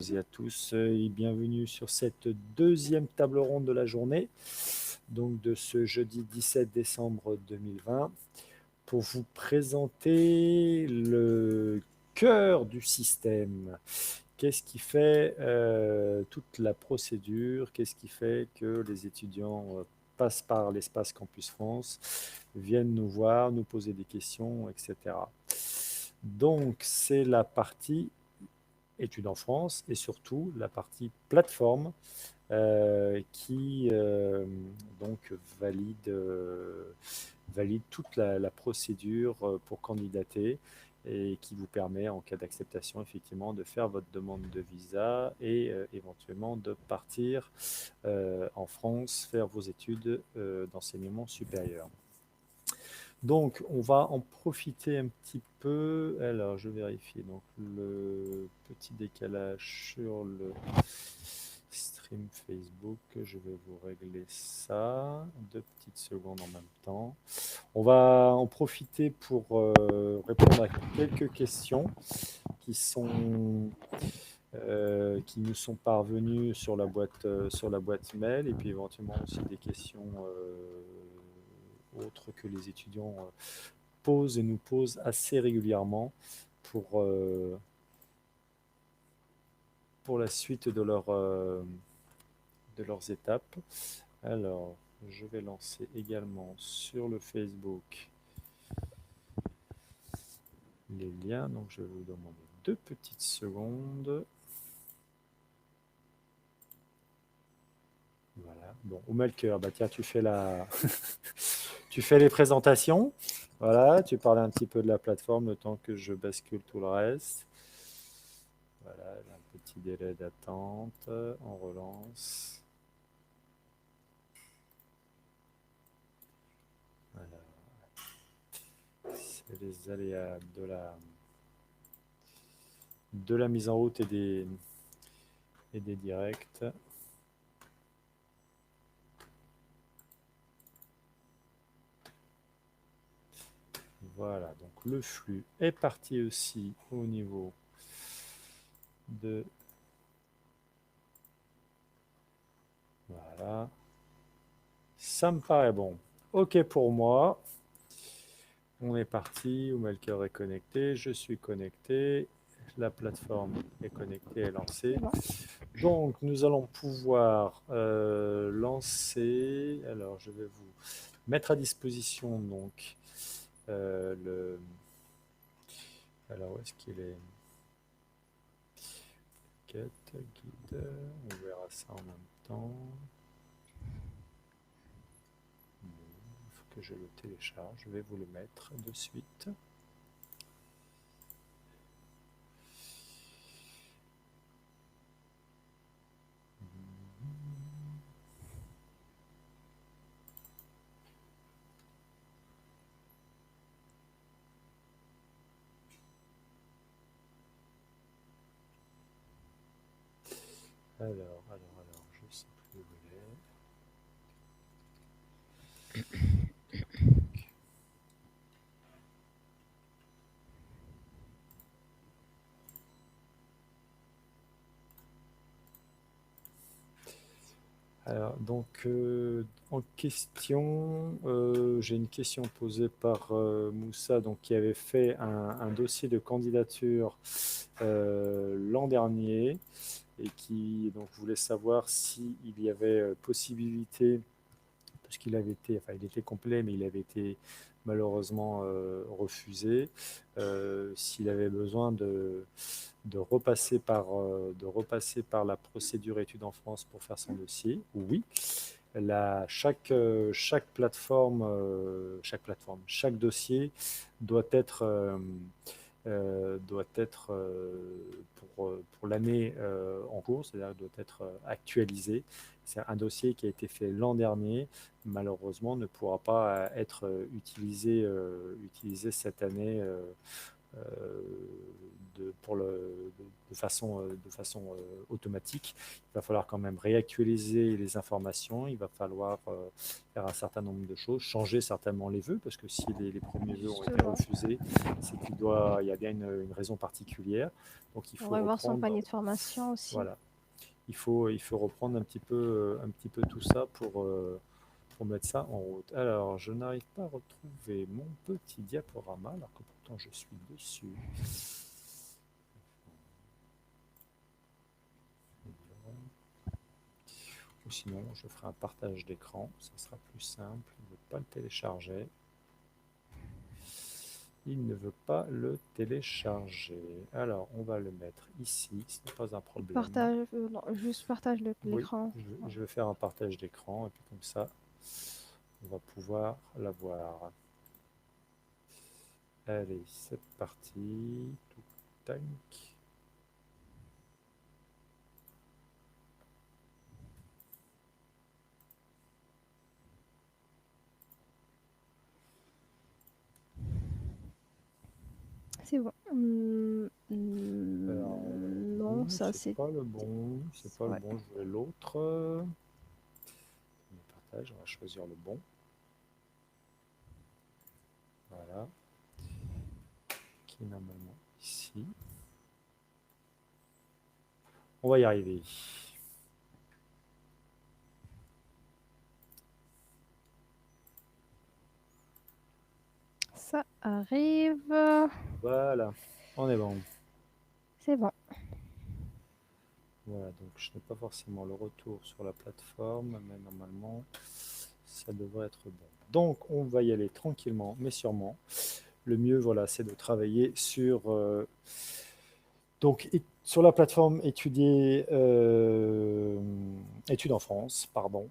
toutes et à tous et bienvenue sur cette deuxième table ronde de la journée, donc de ce jeudi 17 décembre 2020, pour vous présenter le cœur du système. Qu'est-ce qui fait toute la procédure? Qu'est-ce qui fait que les étudiants passent par l'espace Campus France, viennent nous voir, nous poser des questions, etc. Donc, c'est la partie études en France et surtout la partie plateforme qui donc valide toute la procédure pour candidater et qui vous permet, en cas d'acceptation, effectivement, de faire votre demande de visa et éventuellement de partir en France faire vos études d'enseignement supérieur. Donc, on va en profiter un petit peu. Alors, je vérifie donc le petit décalage sur le stream Facebook. Je vais vous régler ça. 2 petites secondes en même temps. On va en profiter pour répondre à quelques questions qui qui nous sont parvenues sur la boîte mail et puis éventuellement aussi des questions autres que les étudiants posent et nous posent assez régulièrement pour la suite de leurs étapes. Alors, je vais lancer également sur le Facebook les liens. Donc, je vais vous demander 2 petites secondes. Voilà. Bon, Oumelker, bah tiens, tu fais tu fais les présentations. Voilà, tu parles un petit peu de la plateforme le temps que je bascule tout le reste. Voilà, un petit délai d'attente. On relance. Voilà. C'est les aléas de la mise en route et des directs. Voilà, donc le flux est parti aussi au niveau de... Voilà. Ça me paraît bon. OK pour moi. On est parti. Oumelker est connecté. Je suis connecté. La plateforme est connectée et lancée. Donc, nous allons pouvoir lancer... Alors, je vais vous mettre à disposition donc le... Alors, où est-ce qu'il est? Quête, guide, on verra ça en même temps. Il faut que je le télécharge, je vais vous le mettre de suite. Alors, je sais plus où il est. Alors, donc, en question, j'ai une question posée par Moussa, donc, qui avait fait un dossier de candidature l'an dernier et qui donc, voulait savoir s'il y avait possibilité, parce qu'il avait été, enfin, il était complet, mais il avait été malheureusement refusé, s'il avait besoin de repasser par la procédure études en France pour faire son dossier. Oui, chaque dossier doit être, pour l'année en cours, c'est-à-dire doit être actualisé. C'est un dossier qui a été fait l'an dernier, malheureusement ne pourra pas être utilisé cette année de façon automatique. Il va falloir quand même réactualiser les informations, il va falloir faire un certain nombre de choses, changer certainement les vœux, parce que si les premiers vœux ont été Justement, refusés, c'est il y a bien une raison particulière. Donc il pour faut revoir son reprendre, panier de formation aussi. voilà, il faut reprendre un petit peu tout ça pour mettre ça en route. Alors, je n'arrive pas à retrouver mon petit diaporama, alors que pourtant je suis dessus. Ou sinon, je ferai un partage d'écran, ça sera plus simple. Il ne veut pas le télécharger. Il ne veut pas le télécharger. Alors, on va le mettre ici, ce n'est pas un problème. Partage, non, juste partage Oui, l'écran. je vais faire un partage d'écran, et puis comme ça, on va pouvoir la voir. Allez, c'est parti. Tout, tac. C'est bon. Alors, Non, ça c'est c'est. pas le bon, c'est pas le Ouais. bon, je vais l'autre. Partage, on va choisir le bon. Voilà, qui est normalement ici. On va y arriver. Ça arrive. Voilà, on est bon. C'est bon. Voilà, donc je n'ai pas forcément le retour sur la plateforme, mais normalement, ça devrait être bon. Donc, on va y aller tranquillement, mais sûrement. Le mieux, voilà, c'est de travailler sur, sur la plateforme Études en France, pardon,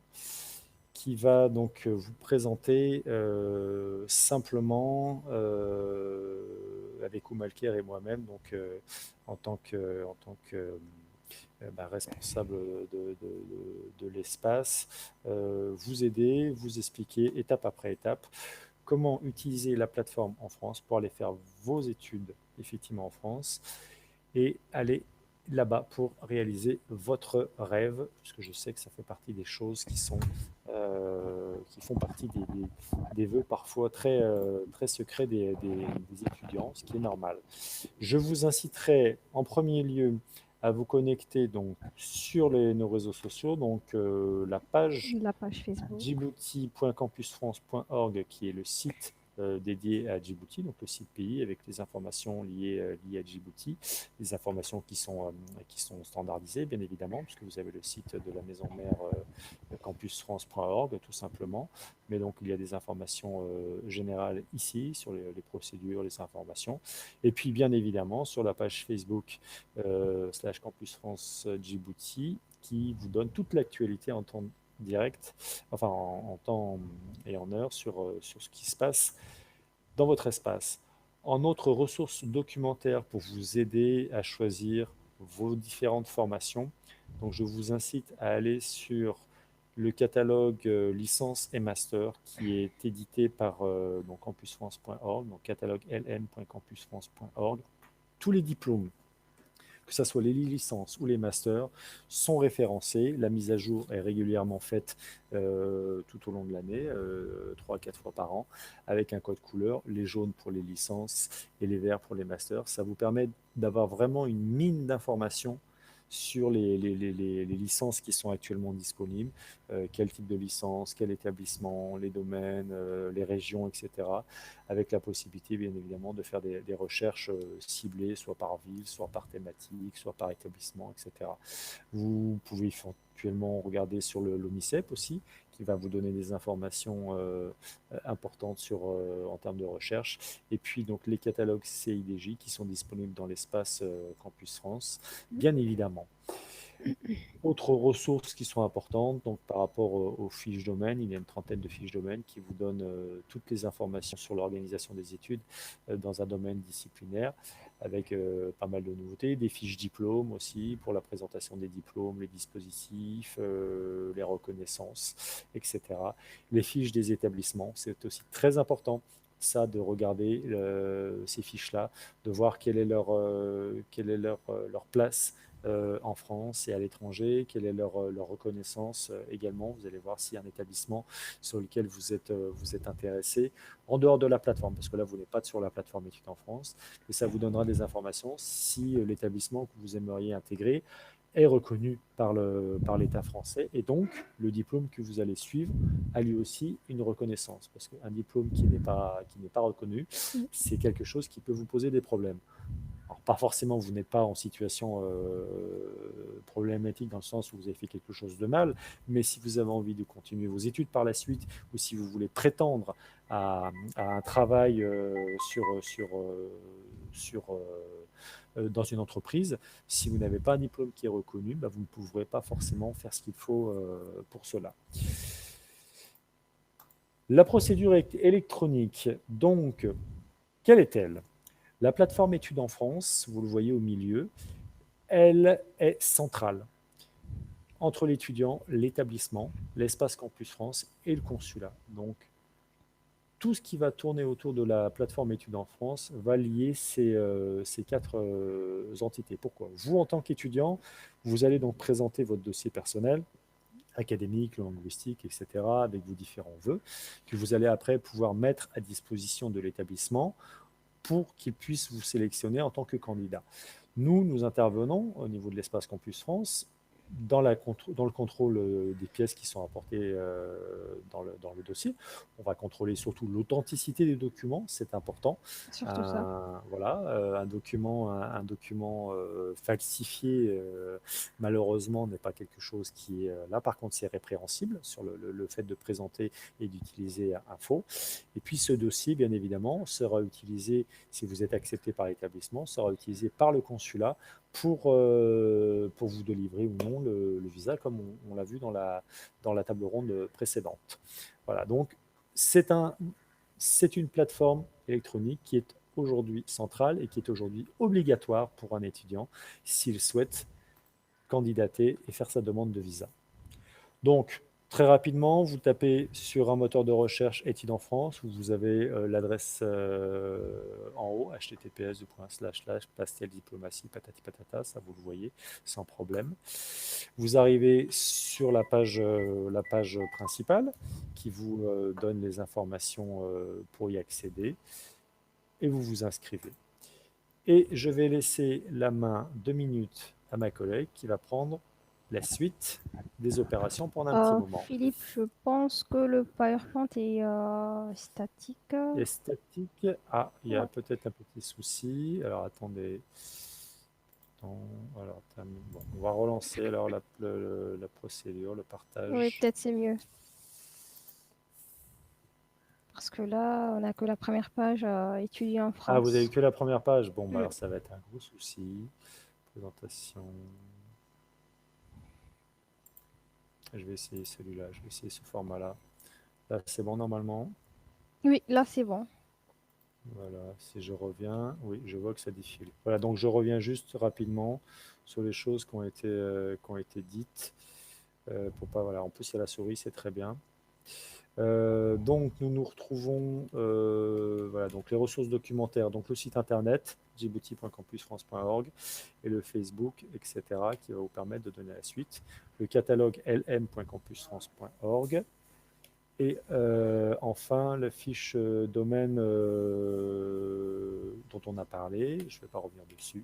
qui va donc vous présenter simplement avec Oumalker et moi-même, donc en tant que responsable de l'espace, vous aider, vous expliquer étape après étape comment utiliser la plateforme en France pour aller faire vos études effectivement en France et aller là-bas pour réaliser votre rêve, puisque je sais que ça fait partie des choses qui font partie des vœux parfois très secrets des étudiants, ce qui est normal. Je vous inciterai en premier lieu à vous connecter donc sur nos réseaux sociaux, donc la page La page Facebook. djibouti.campusfrance.org qui est le site dédié à Djibouti, donc le site pays avec les informations liées à Djibouti, les informations qui sont standardisées bien évidemment, puisque vous avez le site de la maison mère campusfrance.org tout simplement, mais donc il y a des informations générales ici sur les procédures, les informations, et puis bien évidemment sur la page Facebook /Campus France Djibouti qui vous donne toute l'actualité en temps direct, enfin en temps et en heure sur ce qui se passe dans votre espace. En autre ressource documentaire pour vous aider à choisir vos différentes formations, donc je vous incite à aller sur le catalogue licence et master qui est édité par donc campusfrance.org, donc catalogue lm.campusfrance.org. Tous les diplômes, que ce soit les licences ou les masters, sont référencés. La mise à jour est régulièrement faite tout au long de l'année, 3 à 4 fois par an, avec un code couleur, les jaunes pour les licences et les verts pour les masters. Ça vous permet d'avoir vraiment une mine d'informations sur les licences qui sont actuellement disponibles, quel type de licence, quel établissement, les domaines, les régions, etc. Avec la possibilité, bien évidemment, de faire des recherches ciblées, soit par ville, soit par thématique, soit par établissement, etc. Vous pouvez éventuellement regarder sur l'OMICEP aussi, qui va vous donner des informations importantes en termes de recherche. Et puis, donc, les catalogues CIDJ qui sont disponibles dans l'espace Campus France, bien évidemment. Autres ressources qui sont importantes, donc par rapport aux fiches domaines, il y a une trentaine de fiches domaines qui vous donnent toutes les informations sur l'organisation des études dans un domaine disciplinaire, avec pas mal de nouveautés, des fiches diplômes aussi pour la présentation des diplômes, les dispositifs, les reconnaissances, etc. Les fiches des établissements, c'est aussi très important. ça, de regarder ces fiches-là, de voir quelle est leur place en France et à l'étranger, quelle est leur reconnaissance également. Vous allez voir s'il y a un établissement sur lequel vous êtes intéressé en dehors de la plateforme, parce que là, vous n'êtes pas sur la plateforme Études en France, et ça vous donnera des informations si l'établissement que vous aimeriez intégrer est reconnu par l'État français, et donc le diplôme que vous allez suivre a lui aussi une reconnaissance, parce qu'un diplôme qui n'est pas reconnu, Mm. c'est quelque chose qui peut vous poser des problèmes. Alors, pas forcément, vous n'êtes pas en situation problématique dans le sens où vous avez fait quelque chose de mal, mais si vous avez envie de continuer vos études par la suite, ou si vous voulez prétendre à un travail dans une entreprise, si vous n'avez pas un diplôme qui est reconnu, bah, vous ne pourrez pas forcément faire ce qu'il faut pour cela. La procédure électronique, donc, quelle est-elle? La plateforme Études en France, vous le voyez au milieu, elle est centrale entre l'étudiant, l'établissement, l'espace Campus France et le consulat. Donc, tout ce qui va tourner autour de la plateforme Études en France va lier ces quatre entités. Pourquoi? Vous, en tant qu'étudiant, vous allez donc présenter votre dossier personnel, académique, linguistique, etc., avec vos différents vœux, que vous allez après pouvoir mettre à disposition de l'établissement pour qu'il puisse vous sélectionner en tant que candidat. Nous intervenons au niveau de l'espace Campus France dans le contrôle des pièces qui sont apportées dans le dossier. On va contrôler surtout l'authenticité des documents, c'est important. Surtout ça. Voilà, un document falsifié, malheureusement, n'est pas quelque chose qui est là. Par contre, c'est répréhensible sur le fait de présenter et d'utiliser un faux. Et puis, ce dossier, bien évidemment, sera utilisé, si vous êtes accepté par l'établissement, sera utilisé par le consulat pour vous délivrer ou non le visa, comme on l'a vu dans la table ronde précédente. Voilà, donc c'est une plateforme électronique qui est aujourd'hui centrale et qui est aujourd'hui obligatoire pour un étudiant s'il souhaite candidater et faire sa demande de visa. Donc, très rapidement, vous tapez sur un moteur de recherche Études en France, où vous avez l'adresse en haut, https://pasteldiplomatie, patati patata, ça vous le voyez sans problème. Vous arrivez sur la page principale qui vous donne les informations pour y accéder, et vous vous inscrivez. Et je vais laisser la main 2 minutes à ma collègue qui va prendre la suite des opérations pendant un petit moment. Philippe, je pense que le PowerPoint est statique. Et statique, ah, il y a Ouais. peut-être un petit souci. Alors attendez. Alors, bon, on va relancer alors la procédure, le Oui, partage. peut-être c'est mieux. Parce que là, on n'a que la première page étudier en Ah, vous avez France. que la première page. Bon, bah Mm. alors ça va être un gros souci. Présentation. Je vais essayer celui-là. Je vais essayer ce format-là. Là, c'est bon normalement. Oui, là, c'est bon. Voilà, si je reviens, oui, je vois que ça défile. Voilà, donc je reviens juste rapidement sur les choses qui ont été dites. Pour pas, voilà, en plus, il y a la souris, c'est très bien. Donc, nous nous retrouvons, voilà, donc les ressources documentaires, donc le site internet, djibouti.campusfrance.org, et le Facebook, etc., qui va vous permettre de donner la suite. Le catalogue lm.campusfrance.org. Et enfin, la fiche domaine dont on a parlé, je ne vais pas revenir dessus,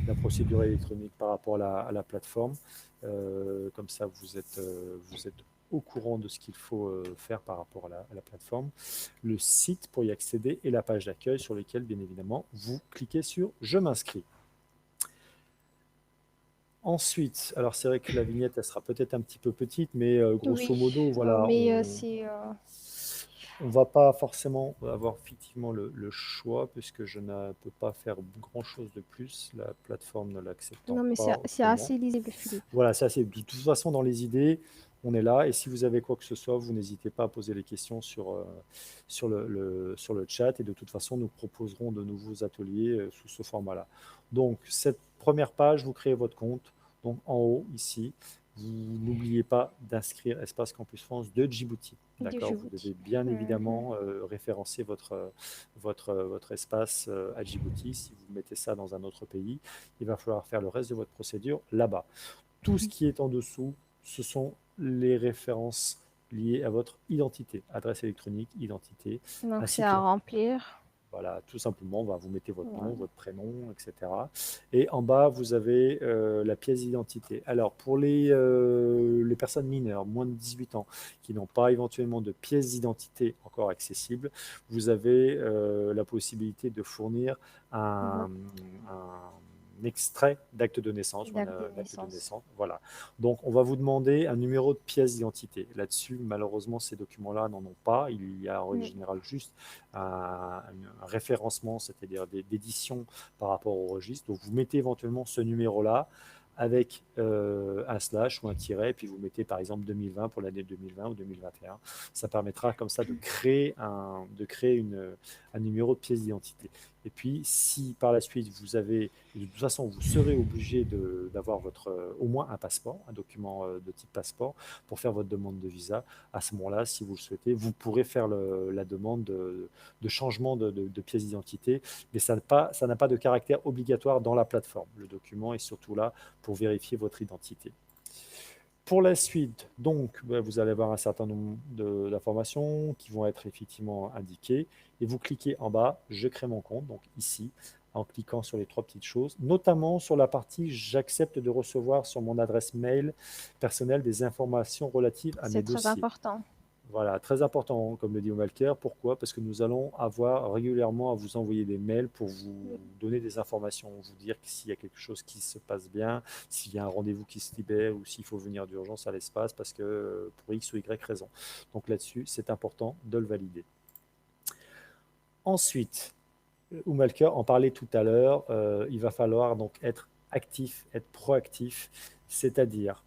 la procédure électronique par rapport à la plateforme. Comme ça, vous êtes au courant de ce qu'il faut faire par rapport à la plateforme, le site pour y accéder et la page d'accueil sur lesquelles, bien évidemment, vous cliquez sur « Je m'inscris ». Ensuite, alors c'est vrai que la vignette, elle sera peut-être un petit peu petite, mais grosso Oui, modo, voilà, mais c'est... on ne va pas forcément avoir effectivement le choix, puisque je ne peux pas faire grand-chose de plus, la plateforme ne l'acceptant Non, mais pas c'est autrement. assez lisible, Philippe. Voilà, ça c'est de toute façon dans les idées, on est là, et si vous avez quoi que ce soit, vous n'hésitez pas à poser les questions sur le chat, et de toute façon, nous proposerons de nouveaux ateliers sous ce format-là. Donc, cette première page, vous créez votre compte, donc en haut, ici, vous n'oubliez pas d'inscrire Espace Campus France de Djibouti. De D'accord? Vous Djibouti. devez bien Mhm. évidemment référencer votre espace à Djibouti. Si vous mettez ça dans un autre pays, il va falloir faire le reste de votre procédure là-bas. Tout ce qui est en dessous, ce sont les références liées à votre identité, adresse électronique, identité, Donc, c'est ainsi que à la remplir. voilà, tout simplement, vous mettez votre nom, Voilà. votre prénom, etc. Et en bas, vous avez la pièce d'identité. Alors, pour les personnes mineures, moins de 18 ans, qui n'ont pas éventuellement de pièce d'identité encore accessible, vous avez la possibilité de fournir un, Votre un extrait d'acte de naissance ou date de un acte de naissance. naissance. Voilà. Donc, on va vous demander un numéro de pièce d'identité. Là-dessus, malheureusement, ces documents-là n'en ont pas. Il y a en Mm. général juste un référencement, c'est-à-dire d'édition par rapport au registre. Donc vous mettez éventuellement ce numéro-là avec un slash ou un tiret, puis vous mettez par exemple 2020 pour l'année 2020 ou 2021. Ça permettra comme ça de créer un numéro de pièce d'identité. Et puis, si par la suite vous avez, de toute façon, vous serez obligé d'avoir au moins un passeport, un document de type passeport pour faire votre demande de visa. À ce moment-là, si vous le souhaitez, vous pourrez faire la demande de changement de pièce d'identité, mais ça n'a pas de caractère obligatoire dans la plateforme. Le document est surtout là pour vérifier votre identité. Pour la suite, donc, vous allez avoir un certain nombre d'informations qui vont être effectivement indiquées et vous cliquez en bas, je crée mon compte, donc ici, en cliquant sur les trois petites choses, notamment sur la partie j'accepte de recevoir sur mon adresse mail personnelle des informations relatives à C'est mes très dossiers. important. Voilà, très important, comme le dit Omalker. Pourquoi? Parce que nous allons avoir régulièrement à vous envoyer des mails pour vous donner des informations, vous dire s'il y a quelque chose qui se passe bien, s'il y a un rendez-vous qui se libère ou s'il faut venir d'urgence à l'espace parce que pour X ou Y raison. Donc là-dessus, c'est important de le valider. Ensuite, Oumalker en parlait tout à l'heure, il va falloir donc être actif, être proactif, c'est-à-dire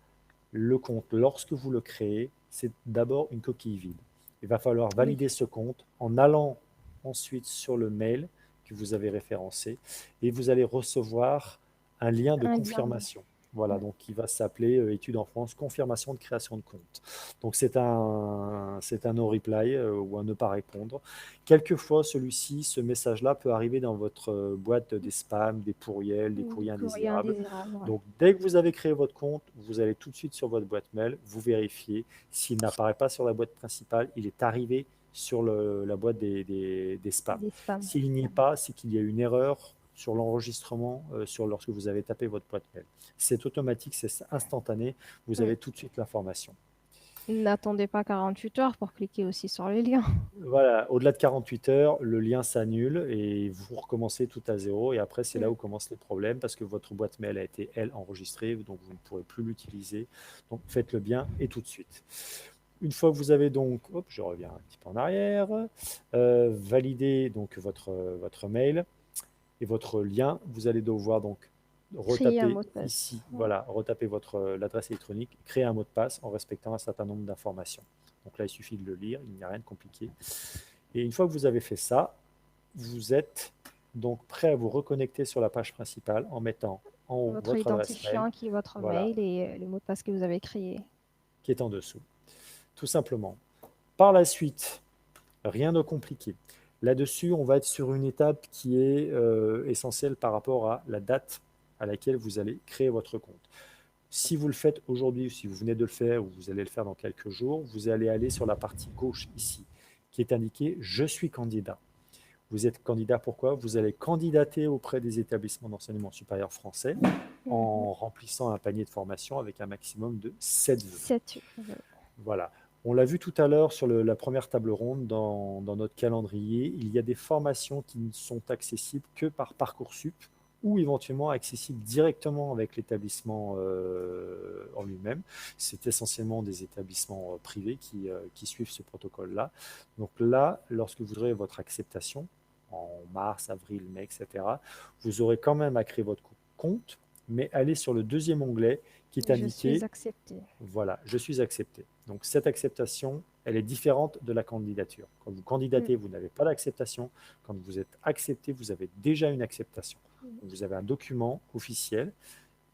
le compte, lorsque vous le créez, c'est d'abord une coquille vide. Il va falloir Oui. valider ce compte en allant ensuite sur le mail que vous avez référencé et vous allez recevoir un lien de Un lien. confirmation. Voilà, donc qui va s'appeler Études en France, confirmation de création de compte. Donc c'est un no reply ou un ne pas répondre. Quelquefois, ce message-là peut arriver dans votre boîte des spams, des pourriels, des Du courriers courrier indésirables. indésirable. Ouais. Donc, dès que vous avez créé votre compte, vous allez tout de suite sur votre boîte mail, vous vérifiez. S'il n'apparaît pas sur la boîte principale, il est arrivé sur la boîte des spams. Des spams. S'il n'y est pas, c'est qu'il y a une erreur sur l'enregistrement lorsque vous avez tapé votre boîte mail. C'est automatique, c'est instantané, vous Mm. avez tout de suite l'information. N'attendez pas 48 heures pour cliquer aussi sur le lien. Voilà, au-delà de 48 heures, le lien s'annule et vous recommencez tout à zéro. Et après, c'est là Mm. où commencent les problèmes parce que votre boîte mail a été, elle, enregistrée, donc vous ne pourrez plus l'utiliser. Donc, faites-le bien et tout de suite. Une fois que vous avez donc, hop, je reviens un petit peu en arrière, validé donc votre mail et votre lien, vous allez devoir donc Créer un retaper mot de passe. ici, Ouais. voilà, retaper l'adresse électronique, créer un mot de passe en respectant un certain nombre d'informations. Donc là, il suffit de le lire, il n'y a rien de compliqué. Et une fois que vous avez fait ça, vous êtes donc prêt à vous reconnecter sur la page principale en mettant en haut Votre votre adresse mail, identifiant qui est votre voilà, mail et le mot de passe que vous avez créé. qui est en dessous, tout simplement. Par la suite, rien de compliqué. Là-dessus, on va être sur une étape qui est essentielle par rapport à la date à laquelle vous allez créer votre compte. Si vous le faites aujourd'hui, ou si vous venez de le faire, ou vous allez le faire dans quelques jours, vous allez aller sur la partie gauche ici, qui est indiqué Je suis candidat. Vous êtes candidat pourquoi? Vous allez candidater auprès des établissements d'enseignement supérieur français Mhm. en remplissant un panier de formation avec un maximum de 7 vœux. 7. Voilà. On l'a vu tout à l'heure sur la première table ronde dans notre calendrier, il y a des formations qui ne sont accessibles que par Parcoursup ou éventuellement accessibles directement avec l'établissement en lui-même. C'est essentiellement des établissements privés qui suivent ce protocole-là. Donc là, lorsque vous aurez votre acceptation, en mars, avril, mai, etc., vous aurez quand même à créer votre compte, mais allez sur le deuxième onglet qui est Je suis indiqué accepté. voilà, je suis accepté. Donc cette acceptation, elle est différente de la candidature. Quand vous candidatez, vous n'avez pas d'acceptation. Quand vous êtes accepté, vous avez déjà une acceptation. Donc, vous avez un document officiel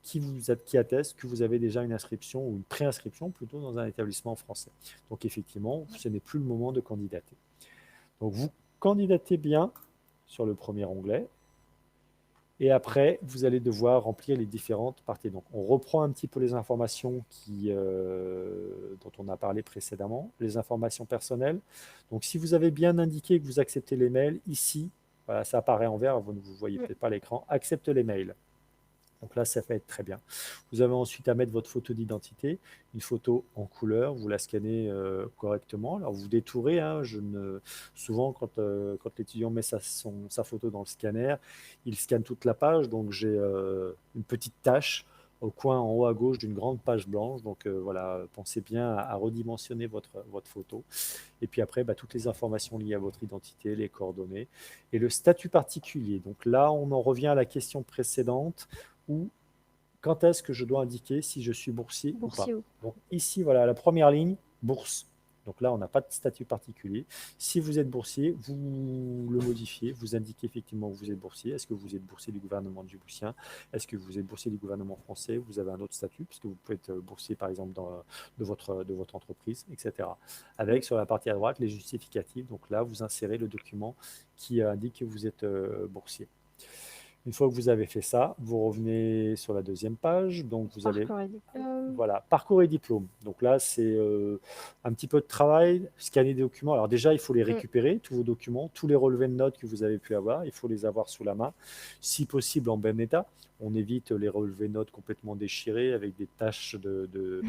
qui atteste que vous avez déjà une inscription ou une préinscription plutôt dans un établissement français. Donc effectivement, ce n'est plus le moment de candidater. Donc vous candidatez bien sur le premier onglet. Et après, vous allez devoir remplir les différentes parties. Donc, on reprend un petit peu les informations dont on a parlé précédemment, les informations personnelles. Donc, si vous avez bien indiqué que vous acceptez les mails, ici, voilà, ça apparaît en vert, vous ne vous voyez peut-être pas l'écran, accepte les mails. Donc là, ça va être très bien. Vous avez ensuite à mettre votre photo d'identité, une photo en couleur, vous la scannez correctement. Alors vous détourez, hein, souvent quand l'étudiant met sa photo dans le scanner, il scanne toute la page, donc j'ai une petite tache au coin en haut à gauche d'une grande page blanche. Donc voilà, pensez bien à redimensionner votre photo. Et puis après, bah, toutes les informations liées à votre identité, les coordonnées et le statut particulier. Donc là, on en revient à la question précédente où quand est-ce que je dois indiquer si je suis boursier ou pas. Boursier. Donc ici, voilà, la première ligne, bourse. Donc là, on n'a pas de statut particulier. Si vous êtes boursier, vous le modifiez, vous indiquez effectivement que vous êtes boursier. Est-ce que vous êtes boursier du gouvernement djiboutien? Est-ce que vous êtes boursier du gouvernement français? Vous avez un autre statut, puisque vous pouvez être boursier, par exemple, de votre entreprise, etc. Avec, sur la partie à droite, les justificatifs. Donc là, vous insérez le document qui indique que vous êtes boursier. Une fois que vous avez fait ça, vous revenez sur la deuxième page. Donc, vous allez, Parcours et diplôme. voilà, parcours et diplôme. Donc là, c'est un petit peu de travail, scanner des documents. Alors déjà, il faut les récupérer, tous vos documents, tous les relevés de notes que vous avez pu avoir, il faut les avoir sous la main, si possible en bon état. On évite les relevés de notes complètement déchirés avec des taches de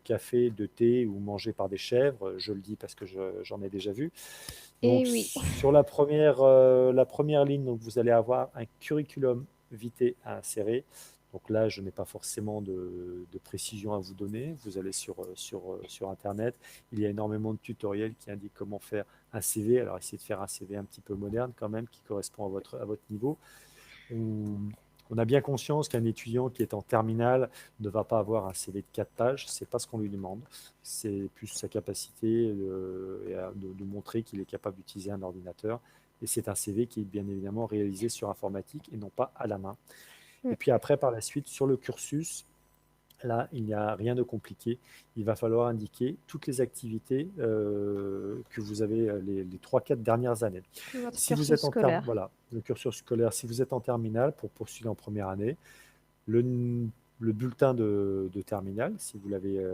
café, de thé ou mangés par des chèvres. Je le dis parce que j'en ai déjà vu. Et Donc, oui. sur la première ligne, donc, vous allez avoir un curriculum vitae à insérer. Donc là, je n'ai pas forcément de précision à vous donner. Vous allez sur Internet. Il y a énormément de tutoriels qui indiquent comment faire un CV. Alors, essayez de faire un CV un petit peu moderne quand même, qui correspond à votre niveau. On a bien conscience qu'un étudiant qui est en terminale ne va pas avoir un CV de 4 pages. Ce n'est pas ce qu'on lui demande. C'est plus sa capacité de montrer qu'il est capable d'utiliser un ordinateur. Et c'est un CV qui est bien évidemment réalisé sur informatique et non pas à la main. Et puis après, par la suite, sur le cursus, là, il n'y a rien de compliqué. Il va falloir indiquer toutes les activités que vous avez les 3-4 dernières années. Votre Si vous cursus êtes scolaire. voilà, le cursus scolaire, si vous êtes en terminale pour poursuivre en première année, le, le bulletin de terminale, si vous l'avez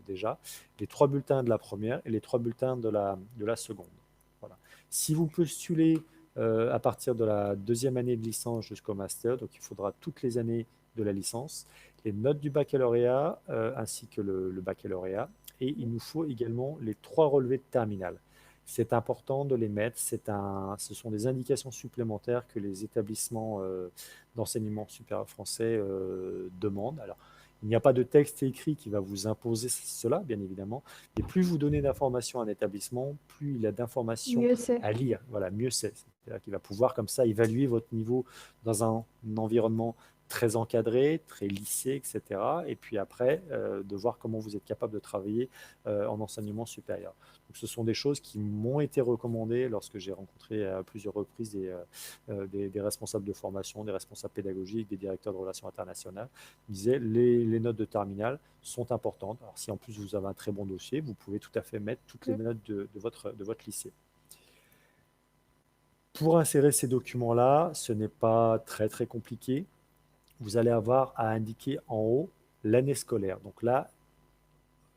déjà, les 3 bulletins de la première et les 3 bulletins de la seconde. Voilà. Si vous postulez à partir de la deuxième année de licence jusqu'au master, donc il faudra toutes les années de la licence, les notes du baccalauréat ainsi que le baccalauréat, et il nous faut également les 3 relevés de terminale. C'est important de les mettre, ce sont des indications supplémentaires que les établissements d'enseignement supérieur français demandent. Alors, il n'y a pas de texte écrit qui va vous imposer cela, bien évidemment, mais plus vous donnez d'informations à un établissement, plus il a d'informations Mieux c'est. à lire. Voilà, mieux c'est. C'est-à-dire qu'il va pouvoir comme ça évaluer votre niveau dans un environnement très encadré, très lissé, etc. Et puis après, de voir comment vous êtes capable de travailler en enseignement supérieur. Donc, ce sont des choses qui m'ont été recommandées lorsque j'ai rencontré à plusieurs reprises des responsables de formation, des responsables pédagogiques, des directeurs de relations internationales. Ils disaient les notes de terminale sont importantes. Alors, si en plus vous avez un très bon dossier, vous pouvez tout à fait mettre toutes les notes de votre lycée. Pour insérer ces documents-là, ce n'est pas très très compliqué. Vous allez avoir à indiquer en haut l'année scolaire. Donc là,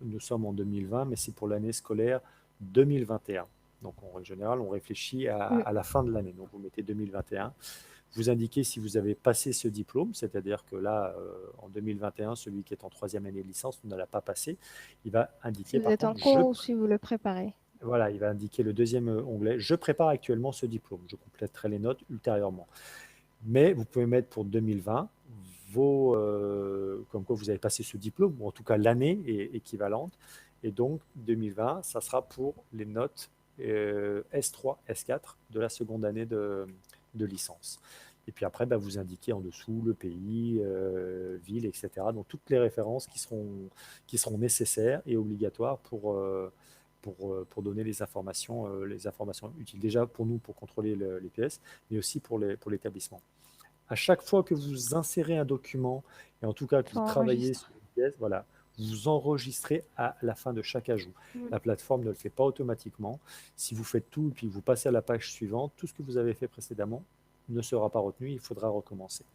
nous sommes en 2020, mais c'est pour l'année scolaire 2021. Donc en règle générale, on réfléchit à la fin de l'année. Donc vous mettez 2021. Vous indiquez si vous avez passé ce diplôme, c'est-à-dire que là, en 2021, celui qui est en troisième année de licence ne l'a pas passé. Il va indiquer, Si vous par êtes en contre, cours ou si vous le préparez. voilà, il va indiquer le deuxième onglet. Je prépare actuellement ce diplôme. Je compléterai les notes ultérieurement. Mais vous pouvez mettre pour 2020 comme quoi vous avez passé ce diplôme, ou en tout cas l'année est équivalente. Et donc 2020, ça sera pour les notes S3, S4 de la seconde année de licence. Et puis après, vous indiquez en dessous le pays, ville, etc. Donc toutes les références qui seront nécessaires et obligatoires pour donner les informations utiles. Déjà pour nous, pour contrôler les pièces, mais aussi pour l'établissement. À chaque fois que vous insérez un document, et en tout cas que faut vous travaillez enregistrer. sur une pièce, voilà, vous enregistrez à la fin de chaque ajout. Mm. La plateforme ne le fait pas automatiquement. Si vous faites tout et puis vous passez à la page suivante, tout ce que vous avez fait précédemment ne sera pas retenu, il faudra recommencer.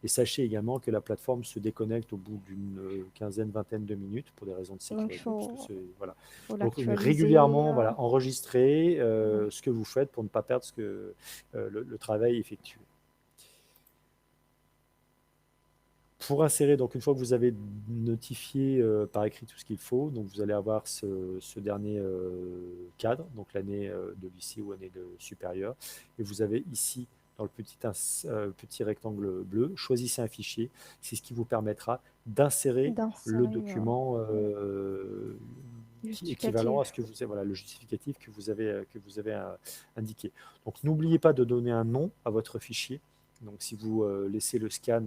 Et sachez également que la plateforme se déconnecte au bout d'une quinzaine, vingtaine de minutes pour des raisons de Donc, sécurité. Parce que voilà. faut Donc l'actualiser. régulièrement, voilà, enregistrez Mm. ce que vous faites pour ne pas perdre le travail effectué. Pour insérer, donc une fois que vous avez notifié par écrit tout ce qu'il faut, donc vous allez avoir ce dernier cadre, donc l'année de lycée ou année supérieure, et vous avez ici dans le petit rectangle bleu, choisissez un fichier, c'est ce qui vous permettra d'insérer le D'insérer document qui est équivalent justificatif. à ce que vous avez, voilà, le justificatif que vous avez indiqué. Donc n'oubliez pas de donner un nom à votre fichier. Donc, si vous laissez le scan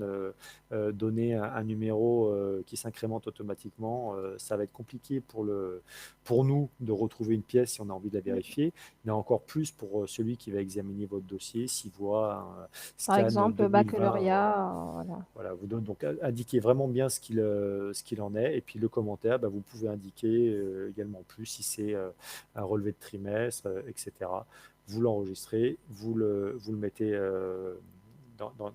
donner un numéro qui s'incrémente automatiquement, ça va être compliqué pour nous de retrouver une pièce si on a envie de la Mm. vérifier, mais encore plus pour celui qui va examiner votre dossier s'il voit un Par scan exemple, 2020. baccalauréat, voilà. Voilà, vous donne, donc indiquez vraiment bien ce qu'il en est. Et puis le commentaire, bah, vous pouvez indiquer également plus si c'est un relevé de trimestre, etc. Vous l'enregistrez, vous le mettez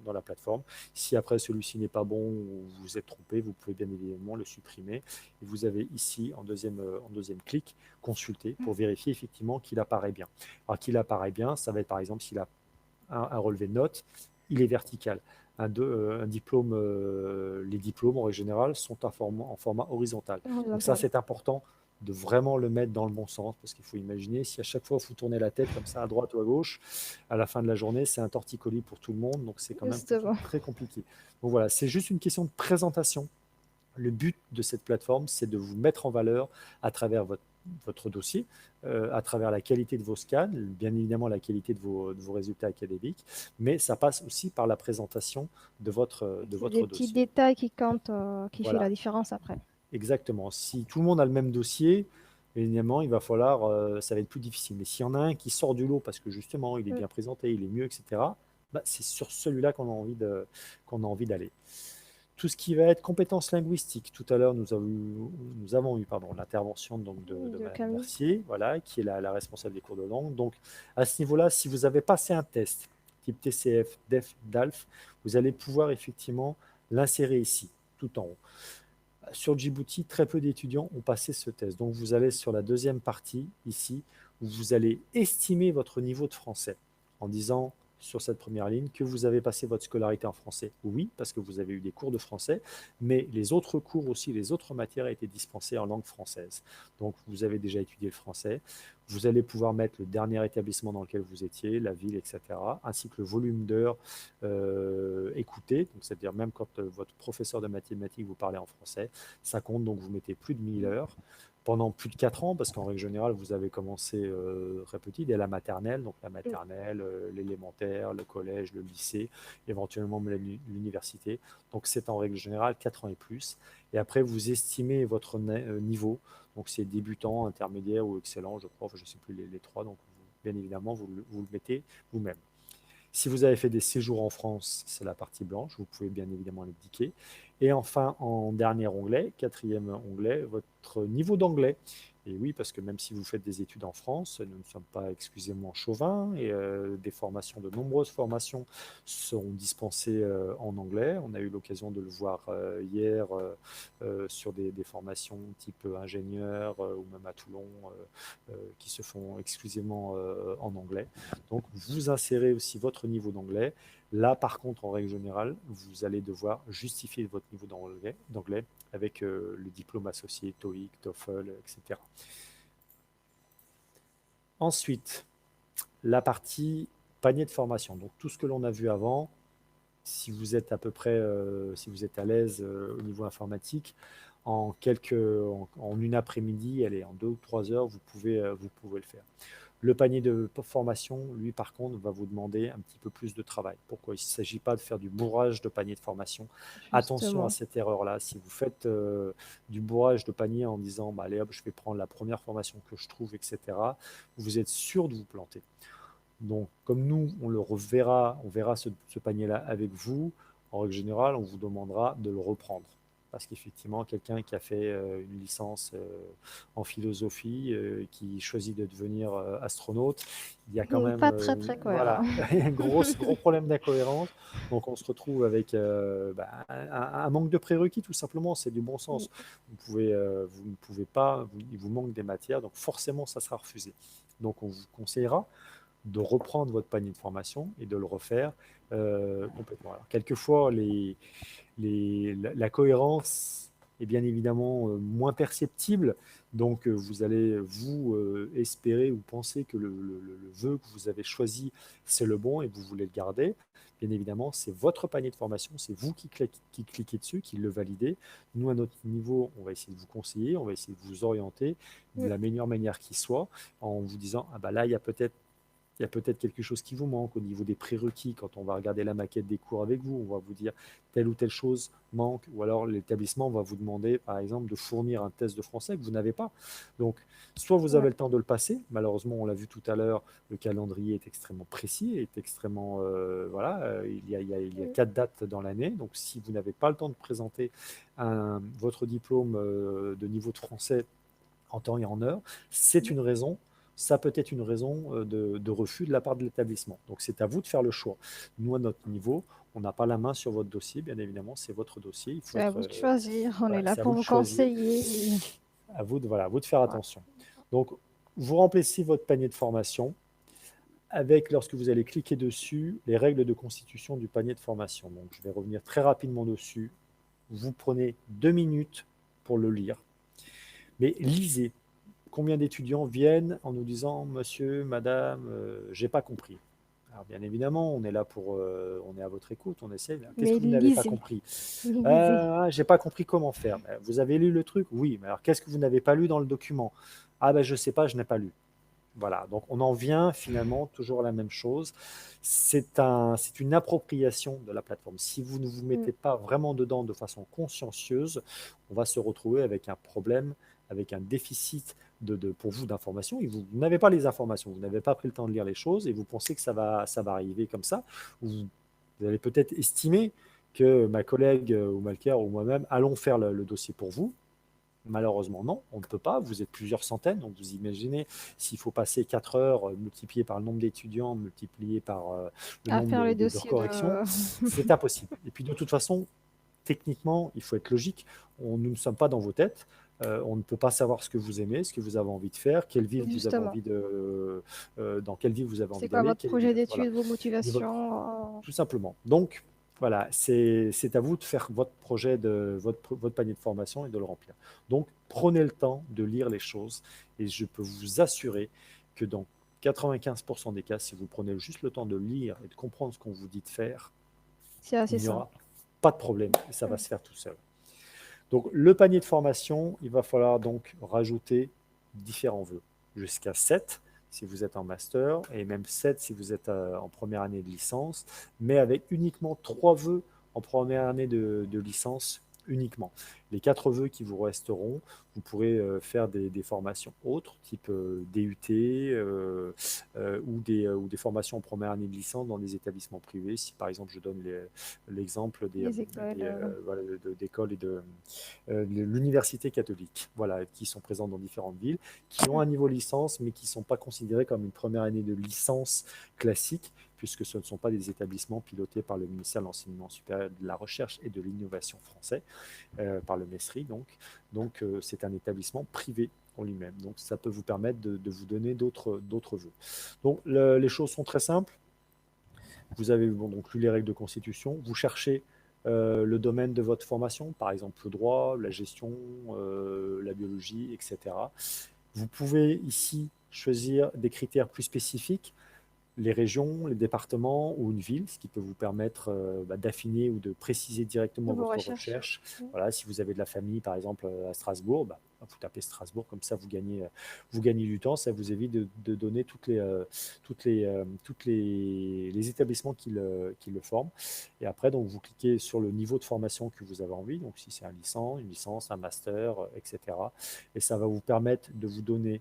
dans la plateforme. Si après celui-ci n'est pas bon ou vous vous êtes trompé, vous pouvez bien évidemment le supprimer. Et vous avez ici en deuxième clic, consulter pour vérifier effectivement qu'il apparaît bien. Alors qu'il apparaît bien, ça va être par exemple s'il a un relevé de notes, il est vertical. Un diplôme, les diplômes en règle générale sont en format horizontal. Donc ça, Horizontal. c'est important de vraiment le mettre dans le bon sens, parce qu'il faut imaginer, si à chaque fois vous tournez la tête comme ça à droite ou à gauche, à la fin de la journée, c'est un torticolis pour tout le monde, donc c'est quand même Justement. très compliqué. Donc voilà, c'est juste une question de présentation. Le but de cette plateforme, c'est de vous mettre en valeur à travers votre dossier, à travers la qualité de vos scans, bien évidemment la qualité de vos résultats académiques, mais ça passe aussi par la présentation de C'est des votre petits dossier. détails qui comptent, qui fait la Voilà, différence après. exactement. Si tout le monde a le même dossier, évidemment, il va falloir, ça va être plus difficile. Mais s'il y en a un qui sort du lot parce que justement, il est Mm. bien présenté, il est mieux, etc., bah, c'est sur celui-là qu'on a envie d'aller. Tout ce qui va être compétences linguistiques. Tout à l'heure, nous avons eu pardon, l'intervention de De Madame Camille. Mercier, voilà, qui est la responsable des cours de langue. Donc, à ce niveau-là, si vous avez passé un test type TCF, DEF, DALF, vous allez pouvoir effectivement l'insérer ici, tout en haut. Sur Djibouti, très peu d'étudiants ont passé ce test. Donc, vous allez sur la deuxième partie, ici, où vous allez estimer votre niveau de français en disant sur cette première ligne que vous avez passé votre scolarité en français. Oui, parce que vous avez eu des cours de français, mais les autres cours aussi, les autres matières étaient dispensées en langue française. Donc, vous avez déjà étudié le français. Vous allez pouvoir mettre le dernier établissement dans lequel vous étiez, la ville, etc., ainsi que le volume d'heures écoutées. Donc, c'est-à-dire même quand votre professeur de mathématiques vous parlait en français, ça compte. Donc, vous mettez plus de 1000 heures pendant plus de 4 ans, parce qu'en règle générale, vous avez commencé très petit, dès la maternelle, donc la Mm. maternelle, l'élémentaire, le collège, le lycée, éventuellement l'université. Donc c'est en règle générale 4 ans et plus. Et après, vous estimez votre niveau, donc c'est débutant, intermédiaire ou excellent, je crois, je ne sais plus les trois, donc bien évidemment, vous le mettez vous-même. Si vous avez fait des séjours en France, c'est la partie blanche, vous pouvez bien évidemment l'indiquer. Et enfin, en dernier onglet, quatrième onglet, votre niveau d'anglais. Et oui, parce que même si vous faites des études en France, nous ne sommes pas exclusivement chauvins et de nombreuses formations sont dispensées en anglais. On a eu l'occasion de le voir hier sur des formations type ingénieur ou même à Toulon qui se font exclusivement en anglais. Donc, vous insérez aussi votre niveau d'anglais. Là, par contre, en règle générale, vous allez devoir justifier votre niveau d'anglais avec le diplôme associé TOEIC, TOEFL, etc. Ensuite, la partie panier de formation. Donc, tout ce que l'on a vu avant, si vous êtes à peu près, si vous êtes à l'aise au niveau informatique, en une après-midi, allez, en 2 ou 3 heures, vous pouvez le faire. Le panier de formation, lui, par contre, va vous demander un petit peu plus de travail. Pourquoi? Il ne s'agit pas de faire du bourrage de panier de formation. Attention à Justement. cette erreur-là. Si vous faites du bourrage de panier en disant, bah, allez hop, je vais prendre la première formation que je trouve, etc., vous êtes sûr de vous planter. Donc, comme nous, on verra ce panier-là avec vous, en règle générale, on vous demandera de le reprendre. Parce qu'effectivement, quelqu'un qui a fait une licence en philosophie, qui choisit de devenir astronaute, il y a quand même Pas très très cohérent. voilà, un gros problème d'incohérence. Donc, on se retrouve avec un manque de prérequis, tout simplement. C'est du bon sens. Vous ne pouvez pas, il vous manque des matières, donc forcément, ça sera refusé. Donc, on vous conseillera de reprendre votre panier de formation et de le refaire complètement. Alors, quelquefois, la cohérence est bien évidemment moins perceptible, donc vous allez vous espérer ou penser que le vœu que vous avez choisi, c'est le bon et vous voulez le garder. Bien évidemment, c'est votre panier de formation, c'est vous qui cliquez dessus, qui le validez. Nous, à notre niveau, on va essayer de vous conseiller, on va essayer de vous orienter de la meilleure manière qui soit, en vous disant, ah bah là, il y a peut-être quelque chose qui vous manque au niveau des prérequis. Quand on va regarder la maquette des cours avec vous, on va vous dire telle ou telle chose manque, ou alors l'établissement va vous demander, par exemple, de fournir un test de français que vous n'avez pas. Donc, soit vous Ouais. avez le temps de le passer, malheureusement, on l'a vu tout à l'heure, le calendrier est extrêmement précis, est extrêmement, voilà, il y a 4 dates dans l'année, donc si vous n'avez pas le temps de présenter votre diplôme de niveau de français en temps et en heure, c'est une raison, ça peut être une raison de refus de la part de l'établissement. Donc c'est à vous de faire le choix. Nous, à notre niveau, on n'a pas la main sur votre dossier, bien évidemment, c'est votre dossier. Il faut C'est à être, vous de choisir. On est voilà, là c'est à pour vous de vous choisir, conseiller. à vous de, voilà, à vous de faire Ouais. attention. Donc, vous remplissez votre panier de formation avec, lorsque vous allez cliquer dessus, les règles de constitution du panier de formation. Donc, je vais revenir très rapidement dessus. Vous prenez 2 minutes pour le lire, mais lisez. Combien d'étudiants viennent en nous disant monsieur, madame, j'ai pas compris. Alors bien évidemment, on est là pour, on est à votre écoute, on essaie. Qu'est-ce Mais que vous n'avez pas lisez. compris? Lisez. J'ai pas compris comment faire. Ben, vous avez lu le truc? Oui, mais alors qu'est-ce que vous n'avez pas lu dans le document? Ah ben je sais pas, je n'ai pas lu. Voilà, donc on en vient finalement toujours à la même chose. C'est une appropriation de la plateforme. Si vous ne vous Mm. mettez pas vraiment dedans de façon consciencieuse, on va se retrouver avec un problème, avec un déficit pour vous d'informations. Et vous n'avez pas les informations, vous n'avez pas pris le temps de lire les choses et vous pensez que ça va arriver comme ça. Vous allez peut-être estimer que ma collègue ou Malker ou moi-même allons faire le dossier pour vous. Malheureusement, non, on ne peut pas. Vous êtes plusieurs centaines, donc vous imaginez s'il faut passer 4 heures multiplié par le nombre d'étudiants, multiplié par le À nombre faire les de dossiers corrections, de. c'est impossible. Et puis de toute façon, techniquement, il faut être logique. Nous ne sommes pas dans vos têtes. On ne peut pas savoir ce que vous aimez, ce que vous avez envie de faire, quelle ville vous avez Justement. envie dans quelle ville vous avez envie C'est quoi d'aller, votre projet voilà, d'études, vos motivations? tout simplement. Donc, voilà, c'est à vous de faire votre projet, votre panier de formation et de le remplir. Donc, prenez le temps de lire les choses et je peux vous assurer que dans 95% des cas, si vous prenez juste le temps de lire et de comprendre ce qu'on vous dit de faire, C'est assez il n'y simple. aura pas de problème et ça va se faire tout seul. Donc, le panier de formation, il va falloir donc rajouter différents vœux, jusqu'à 7 si vous êtes en master et même 7 si vous êtes en première année de licence, mais avec uniquement 3 vœux en première année de licence uniquement. Les 4 vœux qui vous resteront, vous pourrez faire des formations autres, type DUT ou des formations en première année de licence dans des établissements privés. Si par exemple je donne l'exemple Les écoles. voilà, d'écoles et de l'université catholique, voilà, qui sont présentes dans différentes villes, qui ont un niveau licence, mais qui ne sont pas considérés comme une première année de licence classique, puisque ce ne sont pas des établissements pilotés par le ministère de l'Enseignement supérieur, de la Recherche et de l'Innovation français, par le MESRI, donc c'est un établissement privé en lui-même. Donc ça peut vous permettre de vous donner d'autres vœux. Donc les choses sont très simples. Vous avez donc lu les règles de constitution, vous cherchez le domaine de votre formation, par exemple le droit, la gestion, la biologie, etc. Vous pouvez ici choisir des critères plus spécifiques, les régions, les départements ou une ville, ce qui peut vous permettre d'affiner ou de préciser De directement vos votre recherches. recherche. Voilà, si vous avez de la famille, par exemple, à Strasbourg, vous tapez Strasbourg, comme ça vous gagnez du temps, ça vous évite de donner les établissements qui le forment. Et après, donc, vous cliquez sur le niveau de formation que vous avez envie, donc si c'est une licence, un master, etc. Et ça va vous permettre de vous donner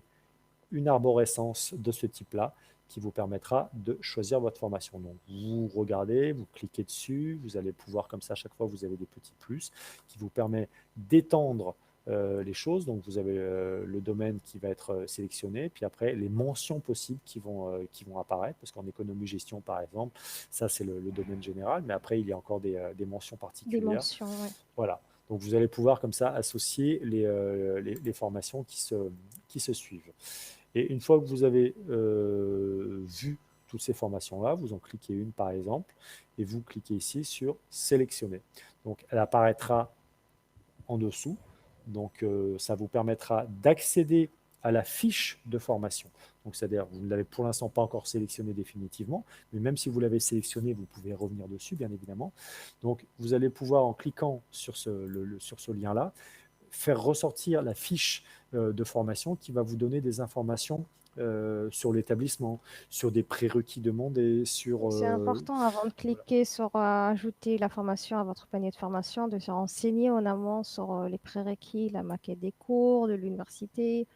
une arborescence de ce type-là qui vous permettra de choisir votre formation. Donc, vous regardez, vous cliquez dessus, vous allez pouvoir, comme ça, à chaque fois, vous avez des petits plus qui vous permet d'étendre les choses. Donc, vous avez le domaine qui va être sélectionné, puis après, les mentions possibles qui vont apparaître, parce qu'en économie-gestion, par exemple, ça, c'est le domaine général, mais après, il y a encore des mentions Des particulières. mentions, ouais. Voilà. Donc, vous allez pouvoir, comme ça, associer les formations qui se suivent. Et une fois que vous avez vu toutes ces formations-là, vous en cliquez une, par exemple, et vous cliquez ici sur sélectionner. Donc, elle apparaîtra en dessous. Donc, ça vous permettra d'accéder à la fiche de formation. Donc, c'est-à-dire, vous ne l'avez pour l'instant pas encore sélectionné définitivement, mais même si vous l'avez sélectionné, vous pouvez revenir dessus, bien évidemment. Donc, vous allez pouvoir, en cliquant sur ce lien-là, faire ressortir la fiche de formation qui va vous donner des informations sur l'établissement, sur des prérequis demandés, sur... C'est important avant de voilà. cliquer sur ajouter la formation à votre panier de formation, de se renseigner en amont sur les prérequis, la maquette des cours de l'université.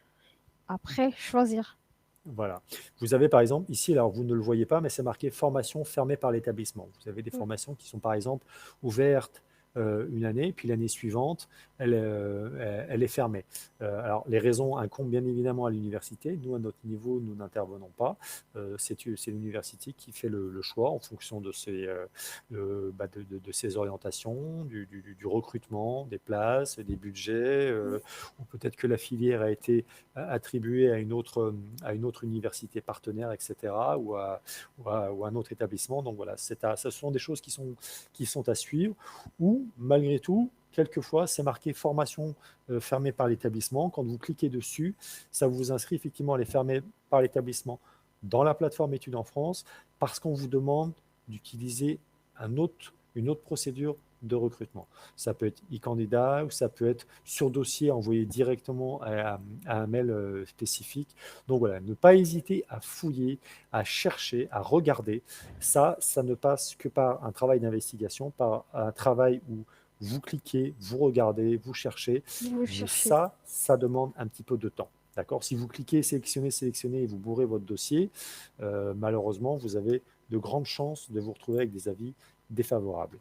Après, choisir. Voilà. Vous avez par exemple ici, alors vous ne le voyez pas, mais c'est marqué formation fermée par l'établissement. Vous avez des Mm. formations qui sont par exemple ouvertes une année, puis l'année suivante, elle est fermée. Alors les raisons incombent bien évidemment à l'université. Nous, à notre niveau, nous n'intervenons pas. C'est l'université qui fait le choix en fonction de de ses orientations, du recrutement, des places, des budgets, ou peut-être que la filière a été attribuée à une autre université partenaire, etc., ou à un autre établissement. Donc voilà, ce sont des choses qui sont à suivre, ou malgré tout, quelquefois, c'est marqué formation fermée par l'établissement. Quand vous cliquez dessus, ça vous inscrit effectivement à les fermer par l'établissement dans la plateforme Études en France, parce qu'on vous demande d'utiliser une autre procédure de recrutement. Ça peut être e-candidat ou ça peut être sur dossier envoyé directement à un mail spécifique. Donc voilà, ne pas hésiter à fouiller, à chercher, à regarder. Ça ne passe que par un travail d'investigation, par un travail où vous cliquez, vous regardez, vous cherchez, Vous mais cherchez. ça demande un petit peu de temps. D'accord? Si vous cliquez, sélectionnez et vous bourrez votre dossier, malheureusement, vous avez de grandes chances de vous retrouver avec des avis défavorables.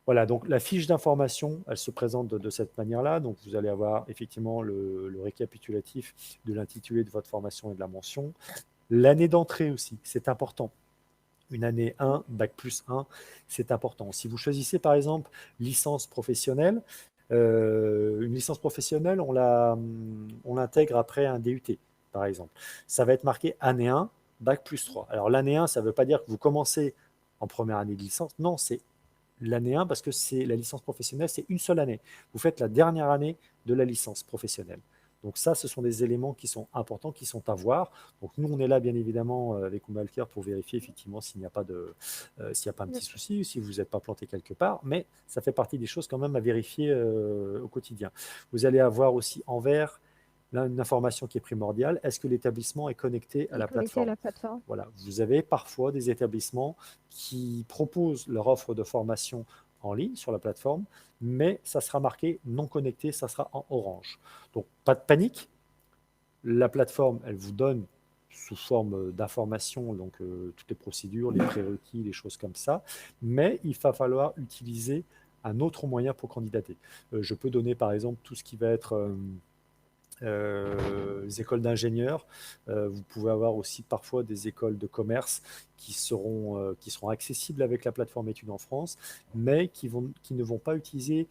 Voilà, donc la fiche d'information, elle se présente de cette manière-là. Donc vous allez avoir effectivement le récapitulatif de l'intitulé de votre formation et de la mention. L'année d'entrée aussi, c'est important. Une année 1, bac plus 1, c'est important. Si vous choisissez par exemple licence professionnelle, une licence professionnelle, on l'intègre après un DUT, par exemple. Ça va être marqué année 1, bac plus 3. Alors l'année 1, ça ne veut pas dire que vous commencez en première année de licence. Non, c'est l'année 1 parce que c'est la licence professionnelle, c'est une seule année. Vous faites la dernière année de la licence professionnelle. Donc ça, ce sont des éléments qui sont importants, qui sont à voir. Donc nous, on est là, bien évidemment, avec Oumalcare pour vérifier effectivement s'il n'y a pas s'il n'y a pas un Bien petit sûr. souci, si vous n'êtes pas planté quelque part. Mais ça fait partie des choses quand même à vérifier au quotidien. Vous allez avoir aussi en vert là, une information qui est primordiale. Est-ce que l'établissement est connecté à Et la connecté à plateforme? la plateforme. Voilà, vous avez parfois des établissements qui proposent leur offre de formation en ligne sur la plateforme, mais ça sera marqué non connecté, ça sera en orange. Donc, pas de panique. La plateforme, elle vous donne sous forme d'informations, donc toutes les procédures, les prérequis, les choses comme ça, mais il va falloir utiliser un autre moyen pour candidater. Je peux donner par exemple tout ce qui va être les écoles d'ingénieurs. Vous pouvez avoir aussi parfois des écoles de commerce qui seront accessibles avec la plateforme Études en France, mais qui ne vont pas utiliser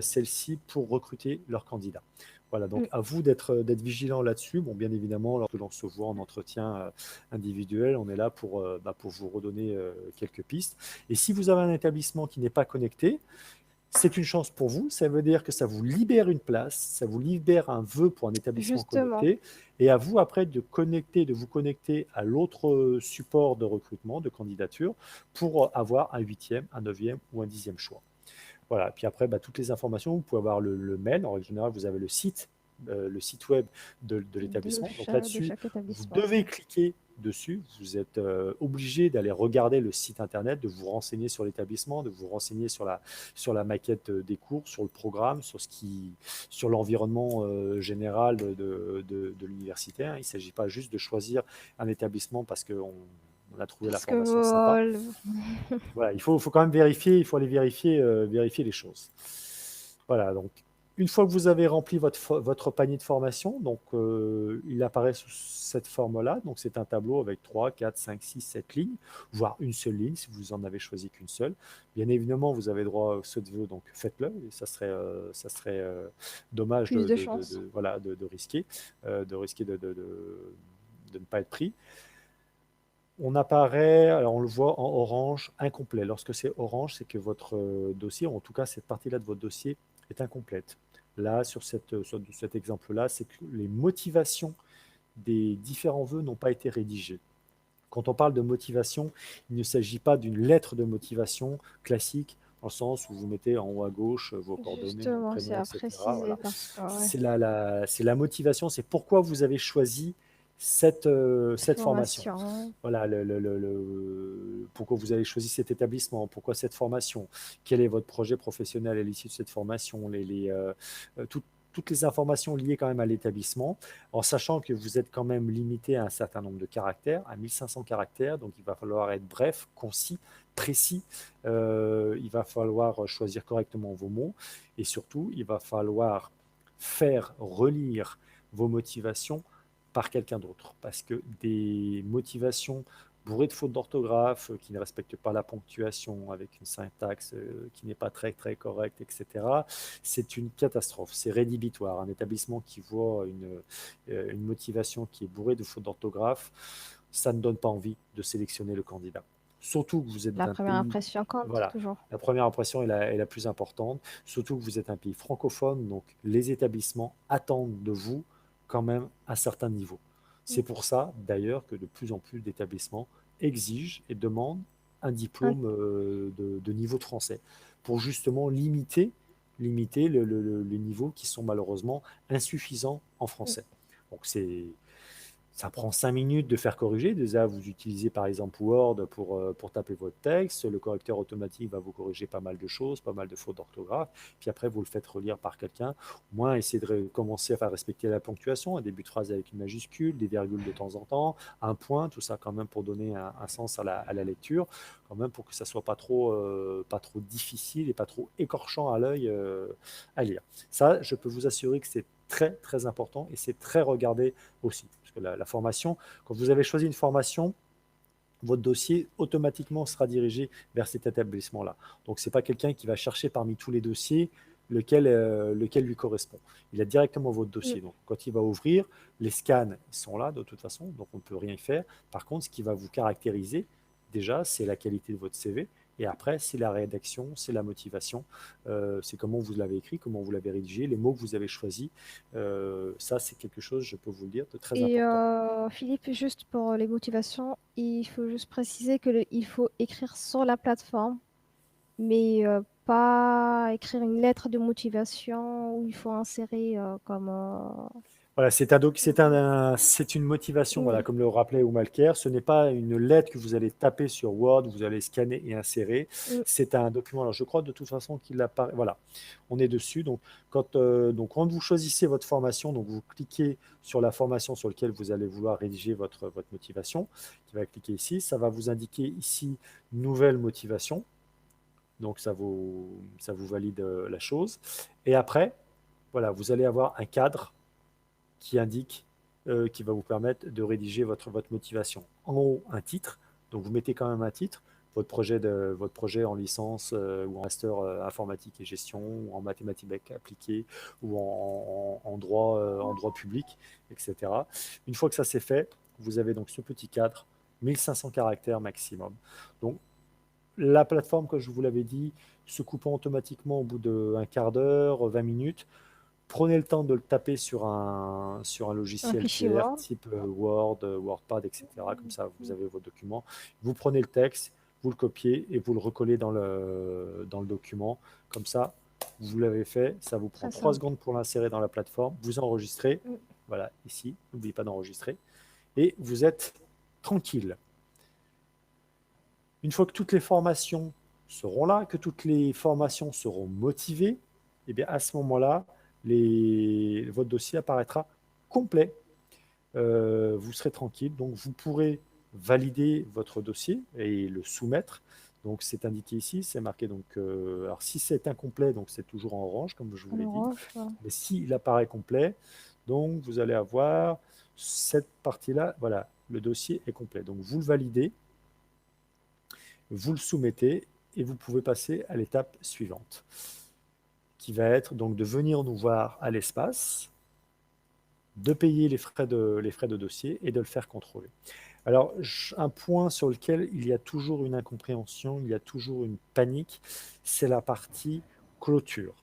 celle-ci pour recruter leurs candidats. Voilà, donc Mm. à vous d'être vigilant là-dessus. Bon, bien évidemment, lorsque l'on se voit en entretien individuel, on est là pour vous redonner quelques pistes. Et si vous avez un établissement qui n'est pas connecté, c'est une chance pour vous. Ça veut dire que ça vous libère une place, ça vous libère un vœu pour un établissement Justement. connecté. Et à vous après de vous connecter à l'autre support de recrutement, de candidature, pour avoir un huitième, un neuvième ou un 10e choix. Voilà. Puis après, toutes les informations, vous pouvez avoir le mail. En règle générale, vous avez le site le site web de l'établissement. Donc de là-dessus, chaque vous établissement. devez cliquer dessus. Vous êtes obligé d'aller regarder le site internet, de vous renseigner sur l'établissement, de vous renseigner sur la maquette des cours, sur le programme, sur l'environnement général de l'université. Hein. Il ne s'agit pas juste de choisir un établissement parce qu'on on a trouvé la Parce que formation sympa. Voilà, faut quand même vérifier, il faut aller vérifier les choses. Voilà, donc une fois que vous avez rempli votre panier de formation, donc il apparaît sous cette forme-là. Donc c'est un tableau avec 3, 4, 5, 6, 7 lignes, voire une seule ligne si vous en avez choisi qu'une seule. Bien évidemment, vous avez droit au saut de vélo, donc faites-le. Et ça serait dommage plus de chance. voilà, de risquer, de ne pas être pris. On apparaît, alors on le voit en orange, incomplet. Lorsque c'est orange, c'est que votre dossier, ou en tout cas cette partie-là de votre dossier, est incomplète. Là, sur cet exemple-là, c'est que les motivations des différents vœux n'ont pas été rédigées. Quand on parle de motivation, il ne s'agit pas d'une lettre de motivation classique, dans le sens où vous mettez en haut à gauche vos coordonnées, nom, Justement, c'est prénom, à etc. préciser Voilà. parce que ouais, C'est la motivation, c'est pourquoi vous avez choisi cette formation. formation. Voilà, pourquoi vous avez choisi cet établissement, pourquoi cette formation, quel est votre projet professionnel à l'issue de cette formation, toutes les informations liées quand même à l'établissement, en sachant que vous êtes quand même limité à un certain nombre de caractères, à 1500 caractères, donc il va falloir être bref, concis, précis, il va falloir choisir correctement vos mots, et surtout, il va falloir faire relire vos motivations par quelqu'un d'autre. Parce que des motivations bourrées de fautes d'orthographe, qui ne respectent pas la ponctuation, avec une syntaxe qui n'est pas très très correcte, etc., c'est une catastrophe. C'est rédhibitoire. Un établissement qui voit une motivation qui est bourrée de fautes d'orthographe, ça ne donne pas envie de sélectionner le candidat. Surtout que vous êtes La d'un première pays, impression compte voilà, toujours. la première impression est la plus importante, surtout que vous êtes un pays francophone, donc les établissements attendent de vous quand même un certain niveau. C'est pour ça, d'ailleurs, que de plus en plus d'établissements exigent et demandent un Un- diplôme de niveau de français pour justement limiter les niveaux qui sont malheureusement insuffisants en français. Donc ça prend 5 minutes de faire corriger. Déjà, vous utilisez par exemple Word pour taper votre texte. Le correcteur automatique va vous corriger pas mal de choses, pas mal de fautes d'orthographe. Puis après, vous le faites relire par quelqu'un. Au moins, essayez de commencer à faire respecter la ponctuation, un début de phrase avec une majuscule, des virgules de temps en temps, un point, tout ça quand même pour donner un sens à la lecture, quand même pour que ça soit pas trop difficile et pas trop écorchant à l'œil à lire. Ça, je peux vous assurer que c'est très très important et c'est très regardé aussi. Parce que la formation, quand vous avez choisi une formation, votre dossier automatiquement sera dirigé vers cet établissement-là. Donc, ce n'est pas quelqu'un qui va chercher parmi tous les dossiers lequel lui correspond. Il a directement votre dossier. Donc, quand il va ouvrir, les scans ils sont là de toute façon, donc on ne peut rien faire. Par contre, ce qui va vous caractériser, déjà, c'est la qualité de votre CV. Et après, c'est la rédaction, c'est la motivation, c'est comment vous l'avez écrit, comment vous l'avez rédigé, les mots que vous avez choisis. Ça, c'est quelque chose, je peux vous le dire, de très Et important. Philippe, juste pour les motivations, il faut juste préciser que il faut écrire sur la plateforme, mais pas écrire une lettre de motivation où il faut insérer comme Voilà, c'est une motivation, voilà, oui, comme le rappelait Oumalker. Ce n'est pas une lettre que vous allez taper sur Word, vous allez scanner et insérer. C'est un document. Alors, je crois de toute façon qu'il apparaît. Voilà, on est dessus. Donc, quand vous choisissez votre formation, donc vous cliquez sur la formation sur laquelle vous allez vouloir rédiger votre motivation, qui va cliquer ici. Ça va vous indiquer ici nouvelle motivation. Donc, ça vous valide la chose. Et après, voilà, vous allez avoir un cadre qui indique, qui va vous permettre de rédiger votre motivation. En haut, un titre. Donc, vous mettez quand même un titre. Votre projet en licence ou en master informatique et gestion, ou en mathématiques appliquées, ou en droit public, etc. Une fois que ça c'est fait, vous avez donc ce petit cadre, 1500 caractères maximum. Donc, la plateforme, comme je vous l'avais dit, se coupant automatiquement au bout d'un quart d'heure, 20 minutes. Prenez le temps de le taper sur un un logiciel fichier clair, Word. type Word, WordPad, etc. Comme ça, vous avez vos documents. Vous prenez le texte, vous le copiez et vous le recollez dans le document. Comme ça, vous l'avez fait, ça vous prend Très 3 simple. secondes pour l'insérer dans la plateforme, vous enregistrez, Mm. voilà, ici, n'oubliez pas d'enregistrer, et vous êtes tranquille. Une fois que toutes les formations seront là, que toutes les formations seront motivées, et bien à ce moment-là, votre dossier apparaîtra complet. Vous serez tranquille, donc vous pourrez valider votre dossier et le soumettre. Donc c'est indiqué ici, c'est marqué donc. Alors si c'est incomplet, donc c'est toujours en orange, comme je vous En l'ai dit. orange, voilà. Mais s'il apparaît complet, donc vous allez avoir cette partie-là. Voilà, le dossier est complet. Donc vous le validez, vous le soumettez et vous pouvez passer à l'étape suivante, qui va être donc de venir nous voir à l'espace, de payer les frais de dossier et de le faire contrôler. Alors, un point sur lequel il y a toujours une incompréhension, il y a toujours une panique, c'est la partie clôture.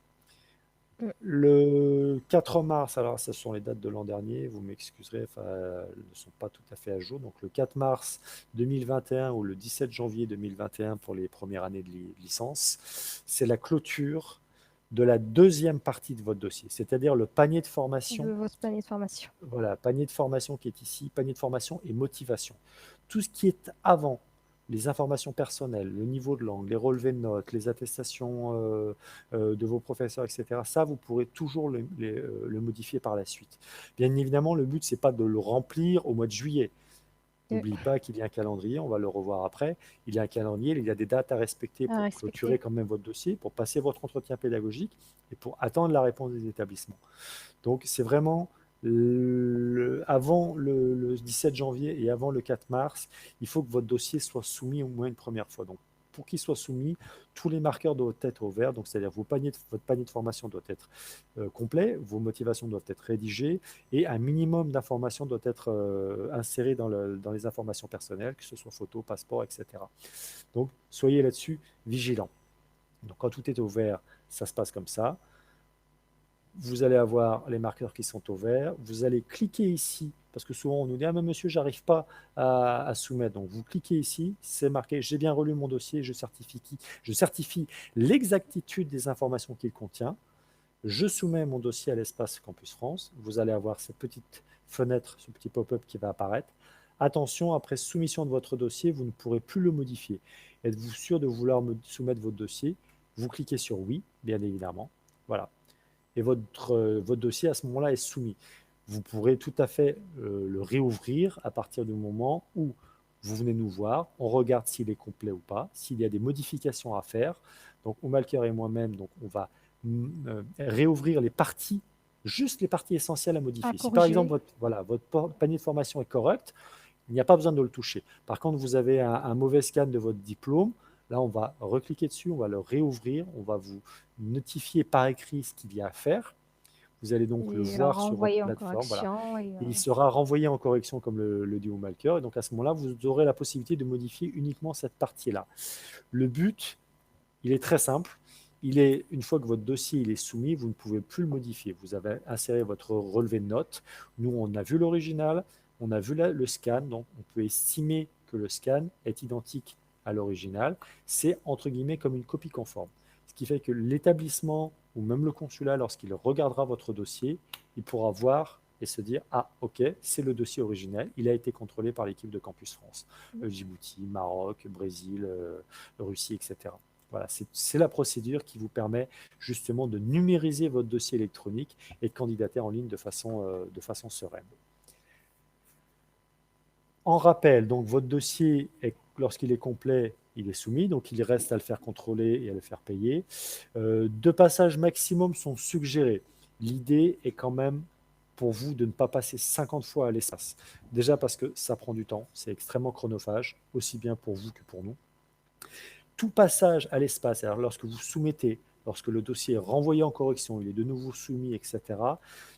Mm. Le 4 mars, alors ce sont les dates de l'an dernier, vous m'excuserez, enfin, elles ne sont pas tout à fait à jour. Donc le 4 mars 2021 ou le 17 janvier 2021 pour les premières années de licence, c'est la clôture de la deuxième partie de votre dossier, c'est-à-dire le panier de De formation. votre panier de formation. Voilà, panier de formation qui est ici, panier de formation et motivation. Tout ce qui est avant, les informations personnelles, le niveau de langue, les relevés de notes, les attestations de vos professeurs, etc., ça, vous pourrez toujours le modifier par la suite. Bien évidemment, le but, c'est pas de le remplir au mois de juillet. Mm. N'oubliez pas qu'il y a un calendrier, on va le revoir après. Il y a un calendrier, il y a des dates à respecter À pour clôturer respecter. quand même votre dossier, pour passer votre entretien pédagogique et pour attendre la réponse des établissements. Donc, c'est vraiment avant le 17 janvier et avant le 4 mars, il faut que votre dossier soit soumis au moins une première fois. Donc, pour qu'il soit soumis, tous les marqueurs doivent être au vert, donc c'est-à-dire votre panier de formation doit être complet, vos motivations doivent être rédigées et un minimum d'informations doit être inséré dans les informations personnelles, que ce soit photo, passeport, etc. Donc, soyez là-dessus vigilants. Donc, quand tout est au vert, ça se passe comme ça. Vous allez avoir les marqueurs qui sont au vert. Vous allez cliquer ici, parce que souvent on nous dit: ah mais monsieur, j'arrive pas à soumettre. Donc vous cliquez ici, c'est marqué: j'ai bien relu mon dossier, je certifie l'exactitude des informations qu'il contient. Je soumets mon dossier à l'espace Campus France. Vous allez avoir cette petite fenêtre, ce petit pop-up qui va apparaître. Attention, après soumission de votre dossier, vous ne pourrez plus le modifier. Êtes-vous sûr de vouloir soumettre votre dossier? Vous cliquez sur oui, bien évidemment. Voilà, et votre dossier à ce moment-là est soumis. Vous pourrez tout à fait le réouvrir à partir du moment où vous venez nous voir, on regarde s'il est complet ou pas, s'il y a des modifications à faire. Donc, Oumalker et moi-même, donc, on va réouvrir les parties, juste les parties essentielles à À modifier. Si par exemple, corriger. votre panier de formation est correct, il n'y a pas besoin de le toucher. Par contre, vous avez un mauvais scan de votre diplôme. Là, on va recliquer dessus, on va le réouvrir, on va vous notifier par écrit ce qu'il y a à faire. Vous allez donc le Et la voir sur votre renvoyer en plateforme. Voilà. correction. Et il sera renvoyé en correction, comme le dit Oumalker. Et donc, à ce moment-là, vous aurez la possibilité de modifier uniquement cette partie-là. Le but, il est très simple. Une fois que votre dossier il est soumis, vous ne pouvez plus le modifier. Vous avez inséré votre relevé de notes. Nous, on a vu l'original, on a vu le scan, donc on peut estimer que le scan est identique à l'original. C'est entre guillemets comme une copie conforme. Ce qui fait que l'établissement ou même le consulat, lorsqu'il regardera votre dossier, il pourra voir et se dire: ah, ok, c'est le dossier original, il a été contrôlé par l'équipe de Campus France, Djibouti, Maroc, Brésil, Russie, etc. Voilà, c'est la procédure qui vous permet justement de numériser votre dossier électronique et de candidater en ligne de façon sereine. En rappel, donc votre dossier, lorsqu'il est complet, il est soumis, donc il reste à le faire contrôler et à le faire payer. 2 passages maximum sont suggérés. L'idée est quand même pour vous de ne pas passer 50 fois à l'espace. Déjà parce que ça prend du temps, c'est extrêmement chronophage, aussi bien pour vous que pour nous. Tout passage à l'espace, alors lorsque vous soumettez, lorsque le dossier est renvoyé en correction, il est de nouveau soumis, etc.,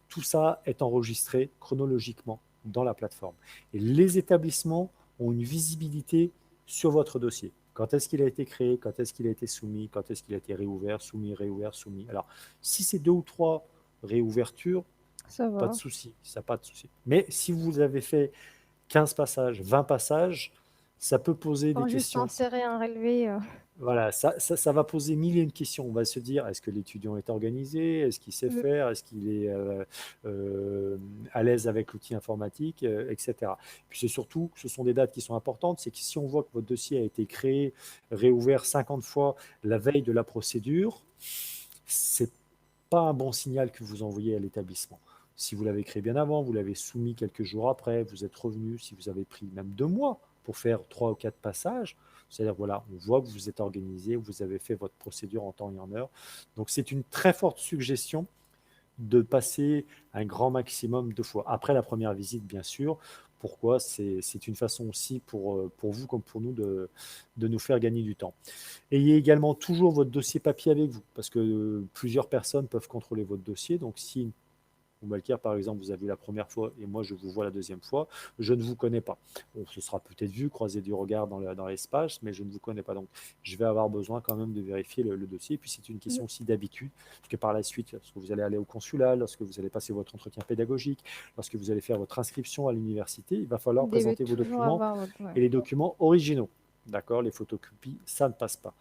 tout ça est enregistré chronologiquement dans la plateforme. Et les établissements ont une visibilité sur votre dossier. Quand est-ce qu'il a été créé, quand est-ce qu'il a été soumis, quand est-ce qu'il a été réouvert, soumis, réouvert, soumis. Alors, si c'est 2 ou 3 réouvertures, Ça pas de va. souci, ça pas de souci. Mais si vous avez fait 15 passages, 20 passages, Ça peut poser des Pour juste questions. insérer un relevé. Voilà, ça va poser mille et une questions. On va se dire, est-ce que l'étudiant est organisé? Est-ce qu'il sait Mm. faire? Est-ce qu'il est euh, à l'aise avec l'outil informatique, etc. Puis c'est surtout que ce sont des dates qui sont importantes. C'est que si on voit que votre dossier a été créé, réouvert 50 fois la veille de la procédure, c'est pas un bon signal que vous envoyez à l'établissement. Si vous l'avez créé bien avant, vous l'avez soumis quelques jours après, vous êtes revenu, si vous avez pris même 2 mois pour faire 3 ou 4 passages, c'est-à-dire voilà, on voit que vous êtes organisé, vous avez fait votre procédure en temps et en heure. Donc c'est une très forte suggestion de passer un grand maximum de fois. Après la première visite, bien sûr. Pourquoi? C'est une façon aussi pour vous comme pour nous de nous faire gagner du temps. Ayez également toujours votre dossier papier avec vous, parce que plusieurs personnes peuvent contrôler votre dossier. Donc, si Malker, par exemple, vous avez vu la première fois et moi je vous vois la deuxième fois, je ne vous connais pas. Bon, ce sera peut-être vu, croiser du regard dans l'espace, mais je ne vous connais pas. Donc, je vais avoir besoin quand même de vérifier le dossier. Et puis, c'est une question aussi d'habitude, parce que par la suite, lorsque vous allez aller au consulat, lorsque vous allez passer votre entretien pédagogique, lorsque vous allez faire votre inscription à l'université, il va falloir Vous devez présenter vos toujours documents avoir votre. Ouais. et les documents originaux. D'accord? Les photocopies, ça ne passe pas.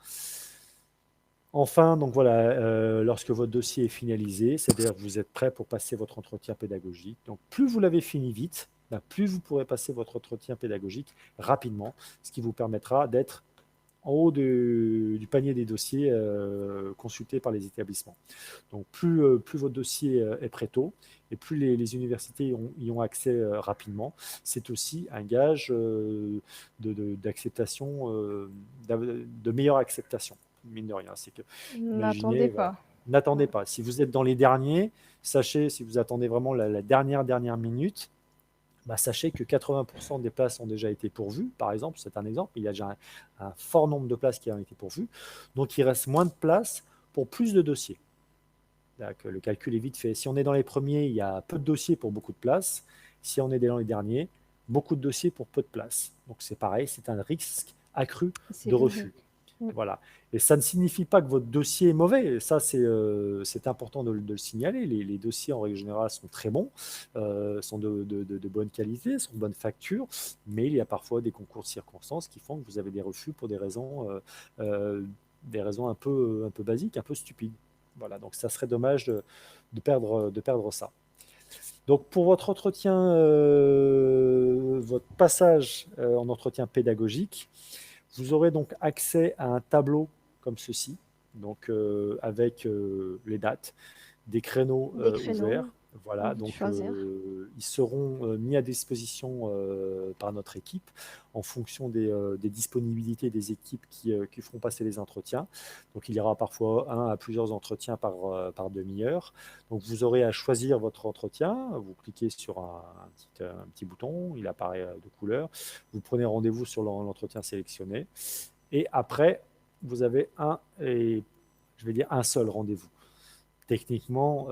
Enfin, donc voilà, lorsque votre dossier est finalisé, c'est-à-dire que vous êtes prêt pour passer votre entretien pédagogique. Donc, plus vous l'avez fini vite, ben, plus vous pourrez passer votre entretien pédagogique rapidement, ce qui vous permettra d'être en haut du panier des dossiers consultés par les établissements. Donc, plus votre dossier est prêt tôt et plus les universités y ont accès rapidement, c'est aussi un gage d'acceptation, de meilleure acceptation, mine de rien. C'est que, N'attendez imaginez, voilà, pas. n'attendez Ouais. pas. Si vous êtes dans les derniers, sachez, si vous attendez vraiment la dernière minute, bah, sachez que 80% des places ont déjà été pourvues, par exemple, c'est un exemple, il y a déjà un fort nombre de places qui ont été pourvues, donc il reste moins de places pour plus de dossiers. Le calcul est vite fait. Si on est dans les premiers, il y a peu de dossiers pour beaucoup de places. Si on est dans les derniers, beaucoup de dossiers pour peu de places. Donc c'est pareil, c'est un risque accru C'est de logique. refus. Voilà. Et ça ne signifie pas que votre dossier est mauvais. Ça, c'est important de le signaler. Les dossiers, en règle générale, sont très bons, sont de bonne qualité, sont de bonne facture, mais il y a parfois des concours de circonstances qui font que vous avez des refus pour des raisons un peu basiques, un peu stupides. Voilà, donc ça serait dommage de perdre ça. Donc pour votre entretien, votre passage en entretien pédagogique, vous aurez donc accès à un tableau comme ceci, donc avec les dates, des créneaux Des créneaux. ouverts. Voilà, donc Choisir. ils seront mis à disposition par notre équipe en fonction des disponibilités des équipes qui feront passer les entretiens. Donc il y aura parfois un à plusieurs entretiens par demi-heure. Donc vous aurez à choisir votre entretien. Vous cliquez sur un petit bouton, il apparaît de couleur. Vous prenez rendez-vous sur l'entretien sélectionné. Et après, vous avez je vais dire un seul rendez-vous. Techniquement,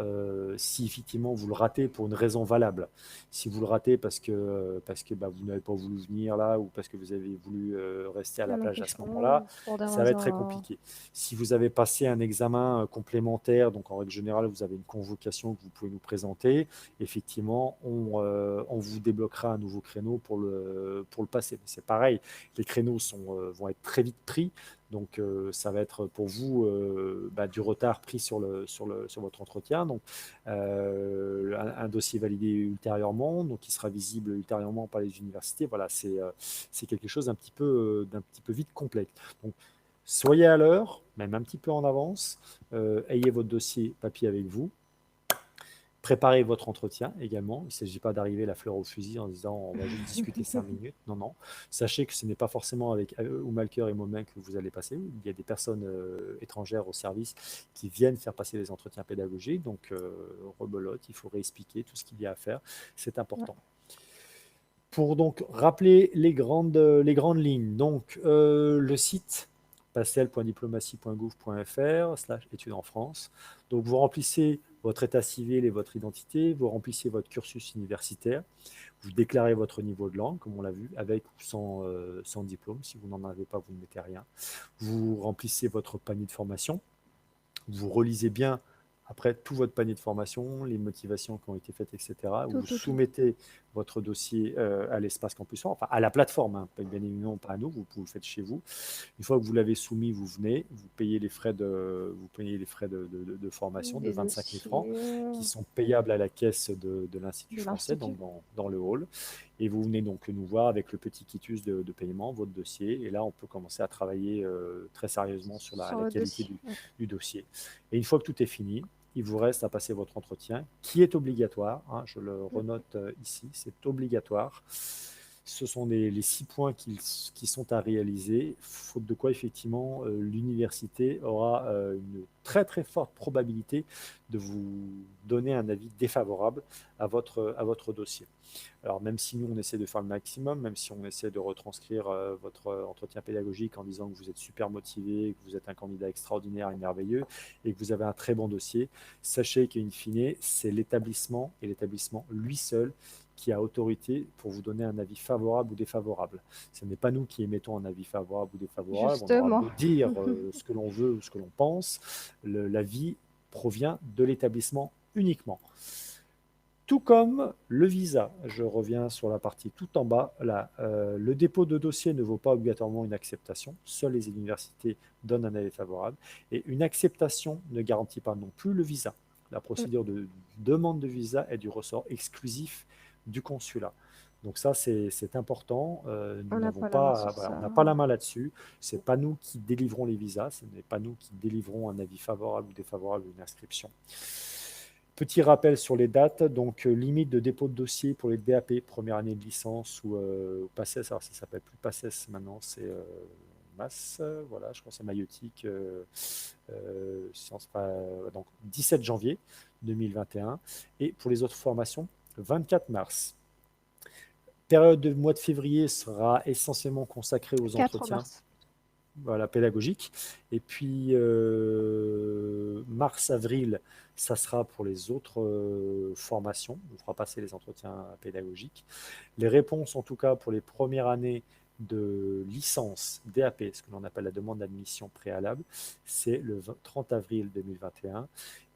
si effectivement vous le ratez pour une raison valable, si vous le ratez parce que bah, vous n'avez pas voulu venir là ou parce que vous avez voulu rester à la Un plage à ce empêchement moment-là, pour des ça va être très raisons. compliqué. Si vous avez passé un examen complémentaire, donc en règle générale, vous avez une convocation que vous pouvez nous présenter, effectivement, on vous débloquera un nouveau créneau pour le passer. Mais c'est pareil, les créneaux vont être très vite pris. Donc, ça va être pour vous bah, du retard pris sur votre entretien. Donc, un dossier validé ultérieurement, donc qui sera visible ultérieurement par les universités. Voilà, c'est quelque chose d'un petit peu vite complexe. Donc, soyez à l'heure, même un petit peu en avance. Ayez votre dossier papier avec vous. Préparez votre entretien également. Il ne s'agit pas d'arriver la fleur au fusil en disant on va juste discuter 5 minutes. Non, non. Sachez que ce n'est pas forcément avec Oumalker et moi-même que vous allez passer. Il y a des personnes étrangères au service qui viennent faire passer les entretiens pédagogiques. Donc, rebelote, il faut réexpliquer tout ce qu'il y a à faire. C'est Ouais. important. Pour donc rappeler les grandes lignes, donc le site pastel.diplomatie.gouv.fr/études en France. Donc vous remplissez votre état civil et votre identité, vous remplissez votre cursus universitaire, vous déclarez votre niveau de langue, comme on l'a vu, avec ou sans diplôme. Si vous n'en avez pas, vous ne mettez rien. Vous remplissez votre panier de formation, vous relisez bien après tout votre panier de formation, les motivations qui ont été faites, etc. Tout, Vous tout, tout. soumettez votre dossier à l'espace Campus Fort, enfin à la plateforme, hein, bien évidemment pas à nous, vous le faites chez vous. Une fois que vous l'avez soumis, vous venez, vous payez les frais de formation de Des 25 000 dossiers francs qui sont payables à la caisse de l'Institut de français, l'Institut. donc dans le hall. Et vous venez donc nous voir avec le petit quitus de paiement, votre dossier. Et là, on peut commencer à travailler très sérieusement sur Sur la le qualité dossier. du dossier. Et une fois que tout est fini, il vous reste à passer votre entretien, qui est obligatoire, hein, je le renote ici, c'est obligatoire. Ce sont les 6 points qui sont à réaliser, faute de quoi, effectivement, l'université aura une très très forte probabilité de vous donner un avis défavorable à votre dossier. Alors, même si nous, on essaie de faire le maximum, même si on essaie de retranscrire votre entretien pédagogique en disant que vous êtes super motivé, que vous êtes un candidat extraordinaire et merveilleux, et que vous avez un très bon dossier, sachez qu'in fine, c'est l'établissement, et l'établissement lui seul, qui a autorité pour vous donner un avis favorable ou défavorable. Ce n'est pas nous qui émettons un avis favorable ou défavorable, on aura Justement. beau dire ce que l'on veut ou ce que l'on pense, l'avis provient de l'établissement uniquement. Tout comme le visa, je reviens sur la partie tout en bas, là, le dépôt de dossier ne vaut pas obligatoirement une acceptation, seules les universités donnent un avis favorable, et une acceptation ne garantit pas non plus le visa. La procédure de demande de visa est du ressort exclusif du consulat. Donc ça, c'est important. Nous On n'a n'avons pas la main pas, sur voilà, on ça. n'a pas la main là-dessus. Ce n'est pas nous qui délivrons les visas. Ce n'est pas nous qui délivrons un avis favorable ou défavorable à une inscription. Petit rappel sur les dates, donc limite de dépôt de dossier pour les DAP, première année de licence ou PACES, alors ça ne s'appelle plus PACES maintenant, c'est MAS, voilà, je pense que c'est maïeutique, donc 17 janvier 2021, et pour les autres formations, 24 mars. Période de mois de février sera essentiellement consacrée aux 4 entretiens, mars. voilà, pédagogique. Et puis mars-avril, ça sera pour les autres formations. On fera passer les entretiens pédagogiques. Les réponses, en tout cas, pour les premières années de licence DAP, ce que l'on appelle la demande d'admission préalable, c'est le 30 avril 2021.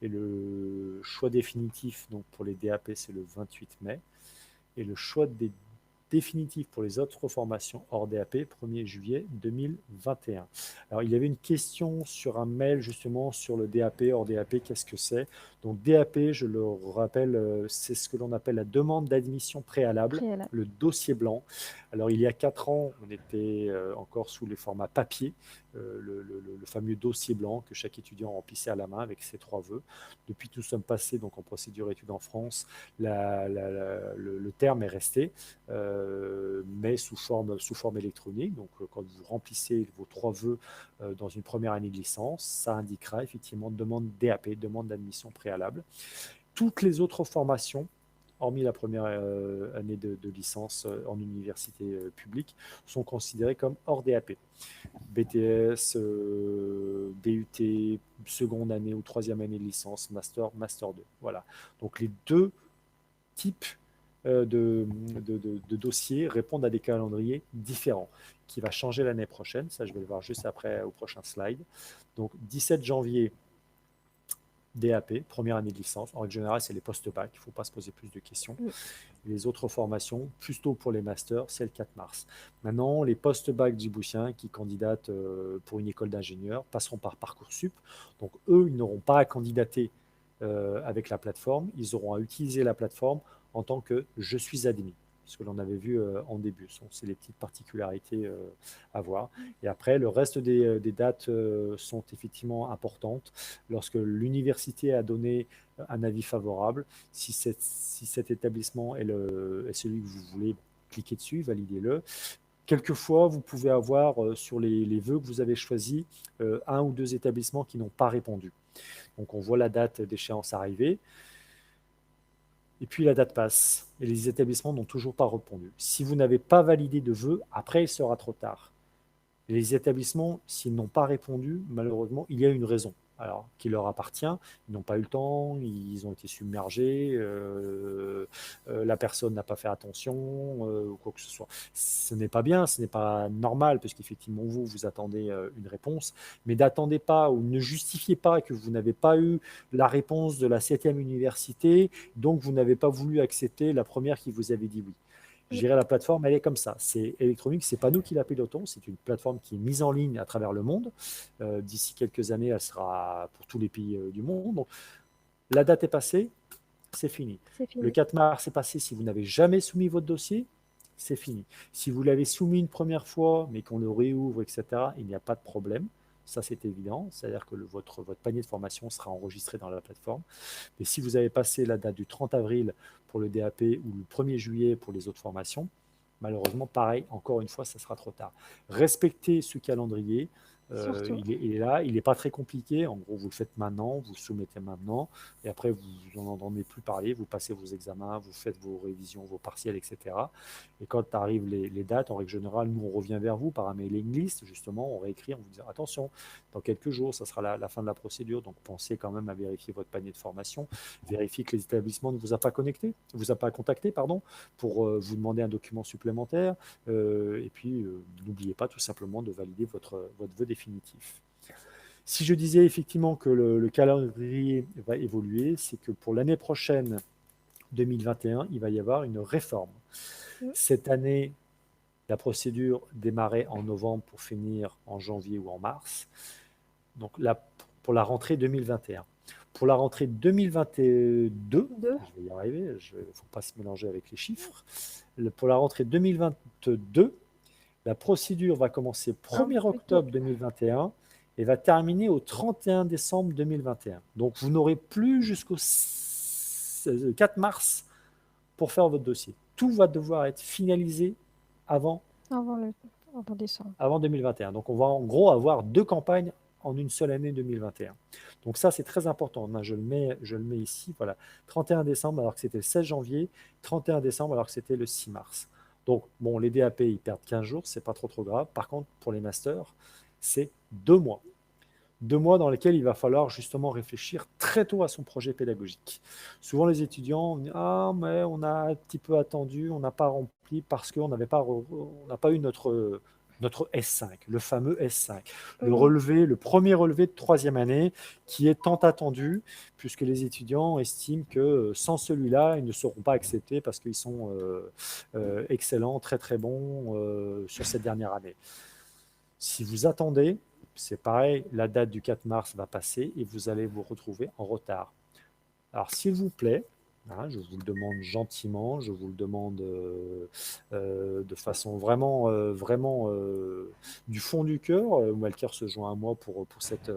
Et le choix définitif, donc pour les DAP, c'est le 28 mai. Et le choix des définitif pour les autres formations hors DAP, 1er juillet 2021. Alors, il y avait une question sur un mail justement sur le DAP, hors DAP, qu'est-ce que c'est? Donc, DAP, je le rappelle, c'est ce que l'on appelle la demande d'admission préalable, Préalable. le dossier blanc. Alors, il y a 4 ans, on était encore sous les formats papier, le fameux dossier blanc que chaque étudiant remplissait à la main avec ses 3 vœux. Depuis que nous sommes passés donc, en procédure études en France, le terme est resté, mais sous forme électronique. Donc, quand vous remplissez vos 3 vœux dans une première année de licence, ça indiquera effectivement demande DAP, demande d'admission préalable. Toutes les autres formations, hormis la première année de licence en université publique, sont considérées comme hors DAP. BTS, DUT, seconde année ou troisième année de licence, master, master 2. Voilà. Donc les deux types de dossiers répondent à des calendriers différents, qui va changer l'année prochaine. Ça, je vais le voir juste après au prochain slide. Donc 17 janvier, DAP, première année de licence. En règle générale, c'est les post-bac, il ne faut pas se poser plus de questions. Les autres formations, plus tôt pour les masters, c'est le 4 mars. Maintenant, les post-bac djiboutiens qui candidatent pour une école d'ingénieur passeront par Parcoursup. Donc, eux, ils n'auront pas à candidater avec la plateforme. Ils auront à utiliser la plateforme en tant que « je suis admis », ce que l'on avait vu en début. C'est les petites particularités à voir. Et après, le reste des dates sont effectivement importantes. Lorsque l'université a donné un avis favorable, si cet établissement est celui que vous voulez, cliquez dessus, validez-le. Quelquefois, vous pouvez avoir sur les vœux que vous avez choisis, 1 ou 2 établissements qui n'ont pas répondu. Donc, on voit la date d'échéance arriver. Et puis la date passe et les établissements n'ont toujours pas répondu. Si vous n'avez pas validé de vœux, après il sera trop tard. Et les établissements, s'ils n'ont pas répondu, malheureusement, il y a une raison. alors qui leur appartient. Ils n'ont pas eu le temps, ils ont été submergés, la personne n'a pas fait attention, ou quoi que ce soit. Ce n'est pas bien, ce n'est pas normal, parce qu'effectivement, vous attendez une réponse, mais n'attendez pas ou ne justifiez pas que vous n'avez pas eu la réponse de la 7e université, donc vous n'avez pas voulu accepter la première qui vous avait dit oui. Je dirais la plateforme, elle est comme ça. C'est électronique, c'est pas nous qui la pilotons, c'est une plateforme qui est mise en ligne à travers le monde. D'ici quelques années, elle sera pour tous les pays du monde. Donc, la date est passée, c'est fini. C'est Le fini. 4 mars est passé, si vous n'avez jamais soumis votre dossier, c'est fini. Si vous l'avez soumis une première fois, mais qu'on le réouvre, etc., il n'y a pas de problème. Ça, c'est évident. C'est-à-dire que votre panier de formation sera enregistré dans la plateforme. Mais si vous avez passé la date du 30 avril pour le DAP ou le 1er juillet pour les autres formations, malheureusement, pareil, encore une fois, ça sera trop tard. Respectez ce calendrier. Surtout. Il est là, il n'est pas très compliqué. En gros, vous le faites maintenant, vous le soumettez maintenant, et après, vous n'en entendez plus parler. Vous passez vos examens, vous faites vos révisions, vos partiels, etc. Et quand arrivent les dates, en règle générale, nous, on revient vers vous par un mailing list, justement, on réécrit, on vous dit attention, dans quelques jours, ça sera la fin de la procédure, donc pensez quand même à vérifier votre panier de formation, vérifiez que les établissements ne vous a pas connecté, vous a pas contacté, pardon, pour vous demander un document supplémentaire, et puis n'oubliez pas tout simplement de valider votre vœu définitif. Si je disais effectivement que le calendrier va évoluer, c'est que pour l'année prochaine, 2021, il va y avoir une réforme. Mm. Cette année, la procédure démarrait en novembre pour finir en janvier ou en mars. Donc là, pour la rentrée 2021. Pour la rentrée 2022, Deux. je vais y arriver, il ne faut pas se mélanger avec les chiffres. Pour la rentrée 2022, la procédure va commencer Un 1er peu plus tôt. octobre 2021 et va terminer au 31 décembre 2021. Donc vous n'aurez plus jusqu'au 4 mars pour faire votre dossier. Tout va devoir être finalisé avant, Avant décembre. avant 2021. Donc on va en gros avoir 2 campagnes en une seule année 2021. Donc ça, c'est très important. Je le mets ici. Voilà. 31 décembre alors que c'était le 16 janvier, 31 décembre alors que c'était le 6 mars. Donc, bon, les DAP, ils perdent 15 jours, c'est pas trop grave. Par contre, pour les masters, c'est 2 mois. 2 mois dans lesquels il va falloir justement réfléchir très tôt à son projet pédagogique. Souvent, les étudiants disent ah, mais on a un petit peu attendu, on n'a pas rempli parce qu'on n'a pas eu notre S5, le fameux S5, le premier relevé de 3e année qui est tant attendu, puisque les étudiants estiment que sans celui-là, ils ne seront pas acceptés parce qu'ils sont excellents, très très bons sur cette dernière année. Si vous attendez, c'est pareil, la date du 4 mars va passer et vous allez vous retrouver en retard. Alors, s'il vous plaît, je vous le demande gentiment, je vous le demande de façon vraiment du fond du cœur. Walker se joint à moi pour cette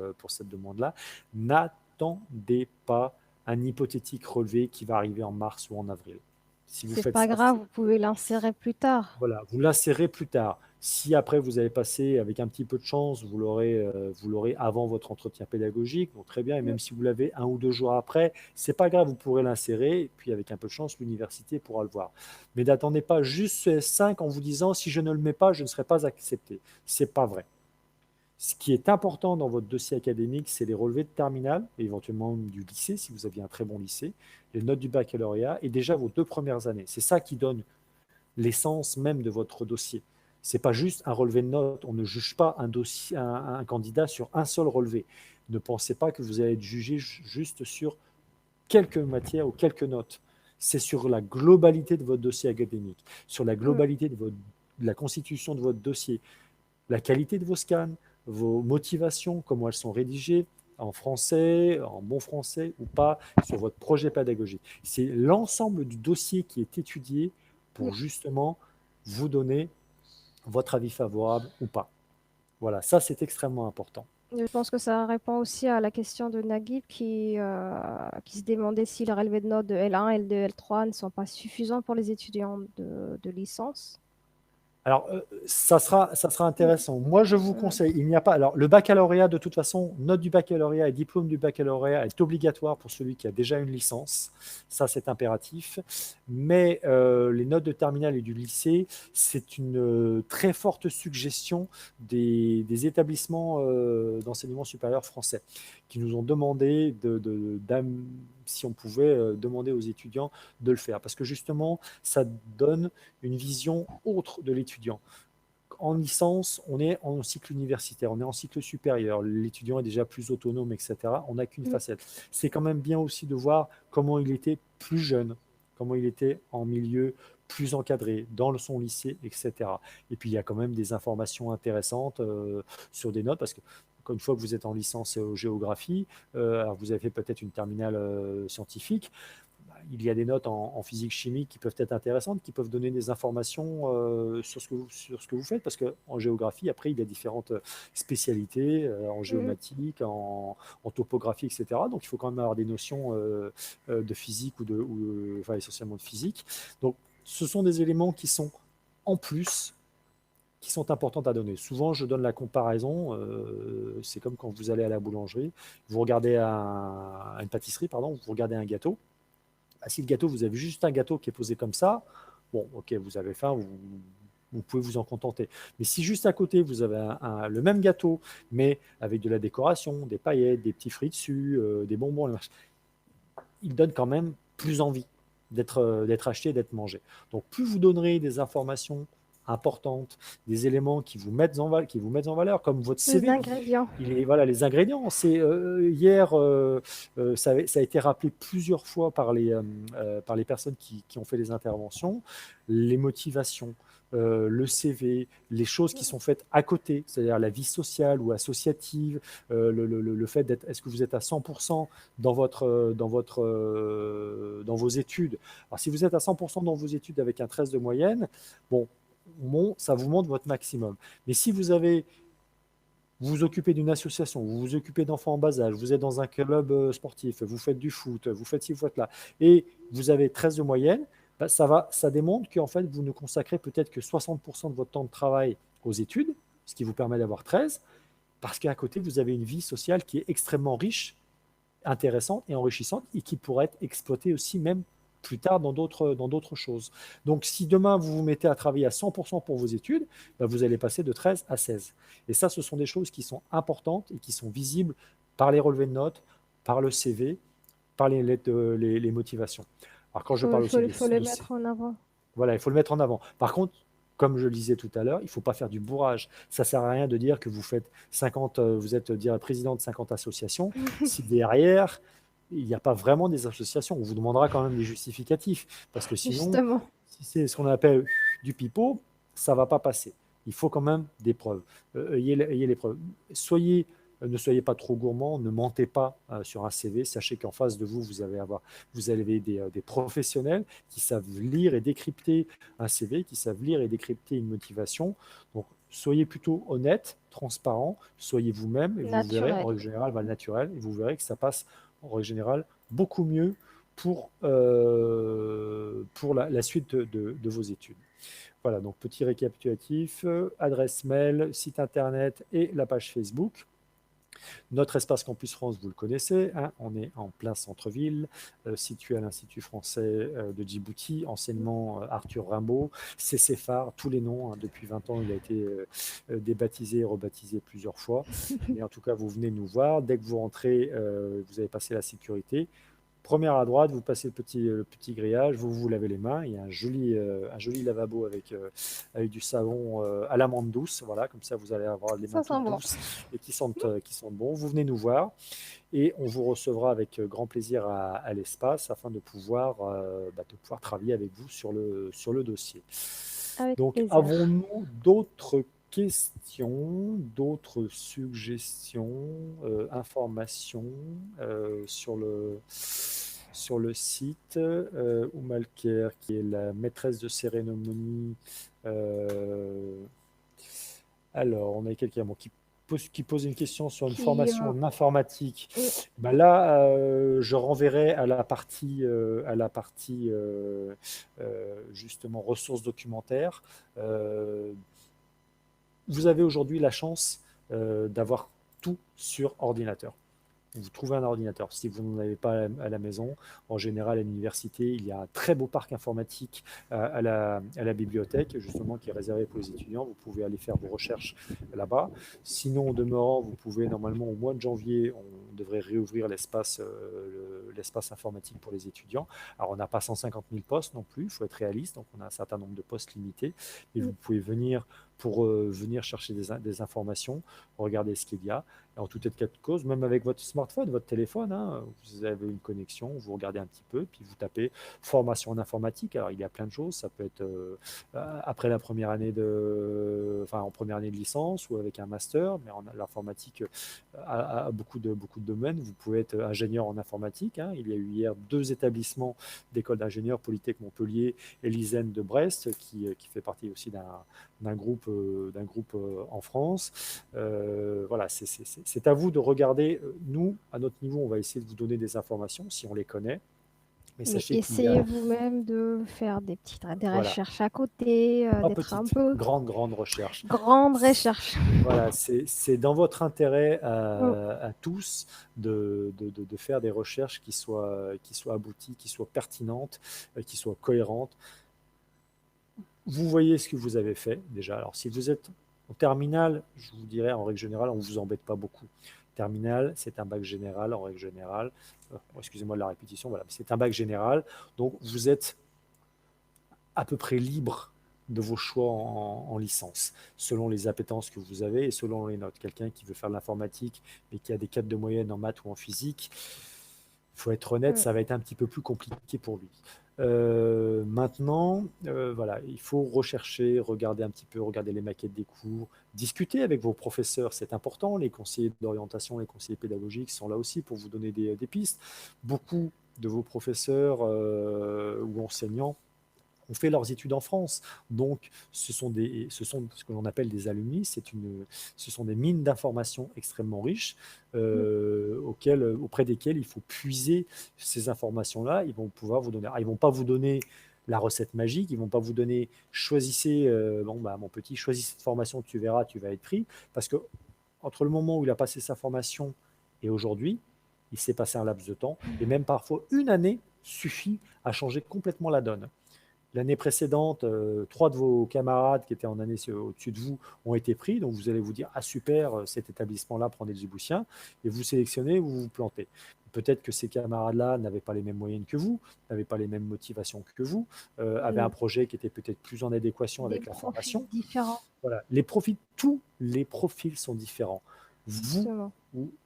demande-là. N'attendez pas un hypothétique relevé qui va arriver en mars ou en avril. Si vous C'est faites pas ça, grave, vous pouvez l'insérer plus tard. voilà, vous l'insérez plus tard. Si après vous avez passé avec un petit peu de chance, vous l'aurez avant votre entretien pédagogique, donc très bien. Et Mm. même si vous l'avez 1 ou 2 jours après, c'est pas grave, vous pourrez l'insérer. Et puis avec un peu de chance, l'université pourra le voir. Mais n'attendez pas juste ce S5 en vous disant si je ne le mets pas, je ne serai pas accepté. C'est pas vrai. Ce qui est important dans votre dossier académique, c'est les relevés de terminale, éventuellement du lycée, si vous aviez un très bon lycée, les notes du baccalauréat et déjà vos 2 premières années. C'est ça qui donne l'essence même de votre dossier. Ce n'est pas juste un relevé de notes. On ne juge pas un candidat sur un seul relevé. Ne pensez pas que vous allez être jugé juste sur quelques matières ou quelques notes. C'est sur la globalité de votre dossier académique, sur la Mm. globalité de la constitution de votre dossier, la qualité de vos scans, vos motivations, comment elles sont rédigées, en français, en bon français ou pas, sur votre projet pédagogique. C'est l'ensemble du dossier qui est étudié Mm. pour justement vous donner votre avis favorable ou pas. Voilà, ça c'est extrêmement important. Je pense que ça répond aussi à la question de Naguib qui se demandait si les relevés de notes de L1, L2, L3 ne sont pas suffisants pour les étudiants de licence. Alors, ça sera Mm. intéressant. Moi, je vous Mm. conseille, il n'y a pas. Alors, le baccalauréat, de toute façon, note du baccalauréat et diplôme du baccalauréat est obligatoire pour celui qui a déjà une licence. Ça, c'est impératif. Mais les notes de terminale et du lycée, c'est une très forte suggestion des établissements d'enseignement supérieur français qui nous ont demandé si on pouvait demander aux étudiants de le faire. Parce que justement, ça donne une vision autre de l'étudiant. En licence, on est en cycle universitaire, on est en cycle supérieur, l'étudiant est déjà plus autonome, etc. On n'a qu'une Mm. facette. C'est quand même bien aussi de voir comment il était plus jeune, comment il était en milieu plus encadré, dans son lycée, etc. Et puis, il y a quand même des informations intéressantes sur des notes, parce que une fois que vous êtes en licence géographie, alors vous avez fait peut-être une terminale scientifique, il y a des notes en physique chimie qui peuvent être intéressantes, qui peuvent donner des informations sur ce que vous faites, parce qu'en géographie, après, il y a différentes spécialités en Mm. géomatique, en topographie, etc. Donc, il faut quand même avoir des notions de physique enfin, essentiellement de physique. Donc, ce sont des éléments qui sont en plus, qui sont importantes à donner. Souvent, je donne la comparaison, c'est comme quand vous allez à la boulangerie, vous regardez à une pâtisserie, pardon, vous regardez un gâteau. Ah, si le gâteau, vous avez juste un gâteau qui est posé comme ça, bon, ok, vous avez faim, vous pouvez vous en contenter. Mais si juste à côté, vous avez le même gâteau, mais avec de la décoration, des paillettes, des petits fruits dessus, des bonbons, il donne quand même plus envie d'être acheté, d'être mangé. Donc, plus vous donnerez des informations importantes, des éléments qui vous mettent en valeur, comme votre Les CV. ingrédients. Voilà, les ingrédients. Hier, ça a été rappelé plusieurs fois par les personnes qui ont fait les interventions, les motivations, le CV, les choses qui sont faites à côté, c'est-à-dire la vie sociale ou associative, le fait d'être, est-ce que vous êtes à 100% dans vos études. Alors, si vous êtes à 100% dans vos études avec un 13 de moyenne, bon, ça vous montre votre maximum. Mais si vous vous occupez d'une association, vous vous occupez d'enfants en bas âge, vous êtes dans un club sportif, vous faites du foot, vous faites ci, vous faites là, et vous avez 13 de moyenne, bah, ça démontre qu'en fait, vous ne consacrez peut-être que 60% de votre temps de travail aux études, ce qui vous permet d'avoir 13, parce qu'à côté, vous avez une vie sociale qui est extrêmement riche, intéressante et enrichissante, et qui pourrait être exploitée aussi même plus tard dans d'autres choses. Donc, si demain, vous vous mettez à travailler à 100% pour vos études, ben, vous allez passer de 13 à 16. Et ça, ce sont des choses qui sont importantes et qui sont visibles par les relevés de notes, par le CV, par les lettres, les motivations. Alors, quand je parle aussi Faut le mettre en avant. voilà, il faut le mettre en avant. Par contre, comme je le disais tout à l'heure, il ne faut pas faire du bourrage. Ça ne sert à rien de dire que vous faites 50, vous êtes président de 50 associations, si derrière, il n'y a pas vraiment des associations. On vous demandera quand même des justificatifs, parce que sinon, Justement. si c'est ce qu'on appelle du pipeau, ça ne va pas passer. Il faut quand même des preuves. Ayez les preuves. Ne soyez pas trop gourmand, ne mentez pas sur un CV. Sachez qu'en face de vous, vous avez des professionnels qui savent lire et décrypter un CV, qui savent lire et décrypter une motivation. Donc, soyez plutôt honnête, transparent, soyez vous-même et vous verrez, en Naturel. règle générale, naturel, et vous verrez que ça passe, en règle générale, beaucoup mieux pour la suite de vos études. Voilà, donc petit récapitulatif, adresse mail, site internet et la page Facebook. Notre espace Campus France, vous le connaissez, hein, on est en plein centre-ville, situé à l'Institut français de Djibouti, anciennement Arthur Rimbaud, CCFAR, tous les noms, hein, depuis 20 ans, il a été débaptisé et rebaptisé plusieurs fois. Mais en tout cas, vous venez nous voir. Dès que vous rentrez, vous avez passé la sécurité. Première à droite, vous passez le petit grillage, vous vous lavez les mains. Il y a un joli lavabo avec du savon à l'amande douce. Voilà, comme ça, vous allez avoir les mains Ça sent toutes bon. douces et qui sentent bon. Vous venez nous voir et on vous recevra avec grand plaisir à l'espace afin de pouvoir travailler avec vous sur le dossier. Avec Donc, plaisir. avons-nous d'autres questions, d'autres suggestions, informations sur le site? Oumalker, qui est la maîtresse de cérémonie. euh, alors, on a quelqu'un qui pose une question sur une Qui, formation en informatique. mm, Ben là, je renverrai à la partie justement ressources documentaires. Euh, Vous avez aujourd'hui la chance d'avoir tout sur ordinateur. Vous trouvez un ordinateur. Si vous n'en avez pas à la maison, en général à l'université, il y a un très beau parc informatique à la bibliothèque, justement, qui est réservé pour les étudiants. Vous pouvez aller faire vos recherches là-bas. Sinon, au demeurant, vous pouvez normalement au mois de janvier, on devrait réouvrir l'espace informatique pour les étudiants. Alors, on n'a pas 150 000 postes non plus, il faut être réaliste, donc on a un certain nombre de postes limités, mais Mm. vous pouvez venir pour venir chercher des informations, regarder ce qu'il y a. Et en tout état de cause, même avec votre smartphone, votre téléphone, hein, vous avez une connexion, vous regardez un petit peu, puis vous tapez formation en informatique. Alors, il y a plein de choses, ça peut être après la première année en première année de licence ou avec un master, mais l'informatique a beaucoup de domaines. Vous pouvez être ingénieur en informatique, hein. Il y a eu hier 2 établissements d'école d'ingénieurs, Polytech Montpellier et l'ISEN de Brest, qui fait partie aussi d'un groupe, en France. Voilà, c'est à vous de regarder. Nous, à notre niveau, on va essayer de vous donner des informations si on les connaît. Mais Mais sachez qu'il y a, essayez vous-même de faire des voilà, recherches à côté, pas d'être un petite, peu grande recherche. grande recherche. Voilà, c'est dans votre intérêt Mm. à tous de faire des recherches qui soient abouties, qui soient pertinentes, qui soient cohérentes. Vous voyez ce que vous avez fait déjà. Alors, si vous êtes en terminale, je vous dirais en règle générale, on ne vous embête pas beaucoup. Terminale, c'est un bac général en règle générale. Excusez-moi de la répétition, voilà, c'est un bac général. Donc, vous êtes à peu près libre de vos choix en licence, selon les appétences que vous avez et selon les notes. Quelqu'un qui veut faire de l'informatique, mais qui a des 4 de moyenne en maths ou en physique, il faut être honnête, Mm. ça va être un petit peu plus compliqué pour lui. Maintenant, voilà, il faut rechercher, regarder un petit peu, regarder les maquettes des cours, discuter avec vos professeurs, c'est important. Les conseillers d'orientation, les conseillers pédagogiques sont là aussi pour vous donner des pistes. Beaucoup de vos professeurs ou enseignants ont fait leurs études en France. Donc, ce sont ce que l'on appelle des alumni. Ce sont des mines d'informations extrêmement riches Mm. auprès desquelles il faut puiser ces informations-là. Ils vont pouvoir vous donner. Ils vont pas vous donner la recette magique. Ils vont pas vous donner choisissez, bon, bah, mon petit, choisis cette formation, tu verras, tu vas être pris. Parce que entre le moment où il a passé sa formation et aujourd'hui, il s'est passé un laps de temps. Et même parfois, une année suffit à changer complètement la donne. L'année précédente, 3 de vos camarades qui étaient en année au-dessus de vous ont été pris. Donc, vous allez vous dire, ah super, cet établissement-là prend des Djiboutiens. Et vous sélectionnez, vous vous plantez. Peut-être que ces camarades-là n'avaient pas les mêmes moyennes que vous, n'avaient pas les mêmes motivations que vous, avaient un Mm. projet qui était peut-être plus en adéquation Des avec la profils formation. différents, Voilà. Tous les profils sont différents. Vous justement.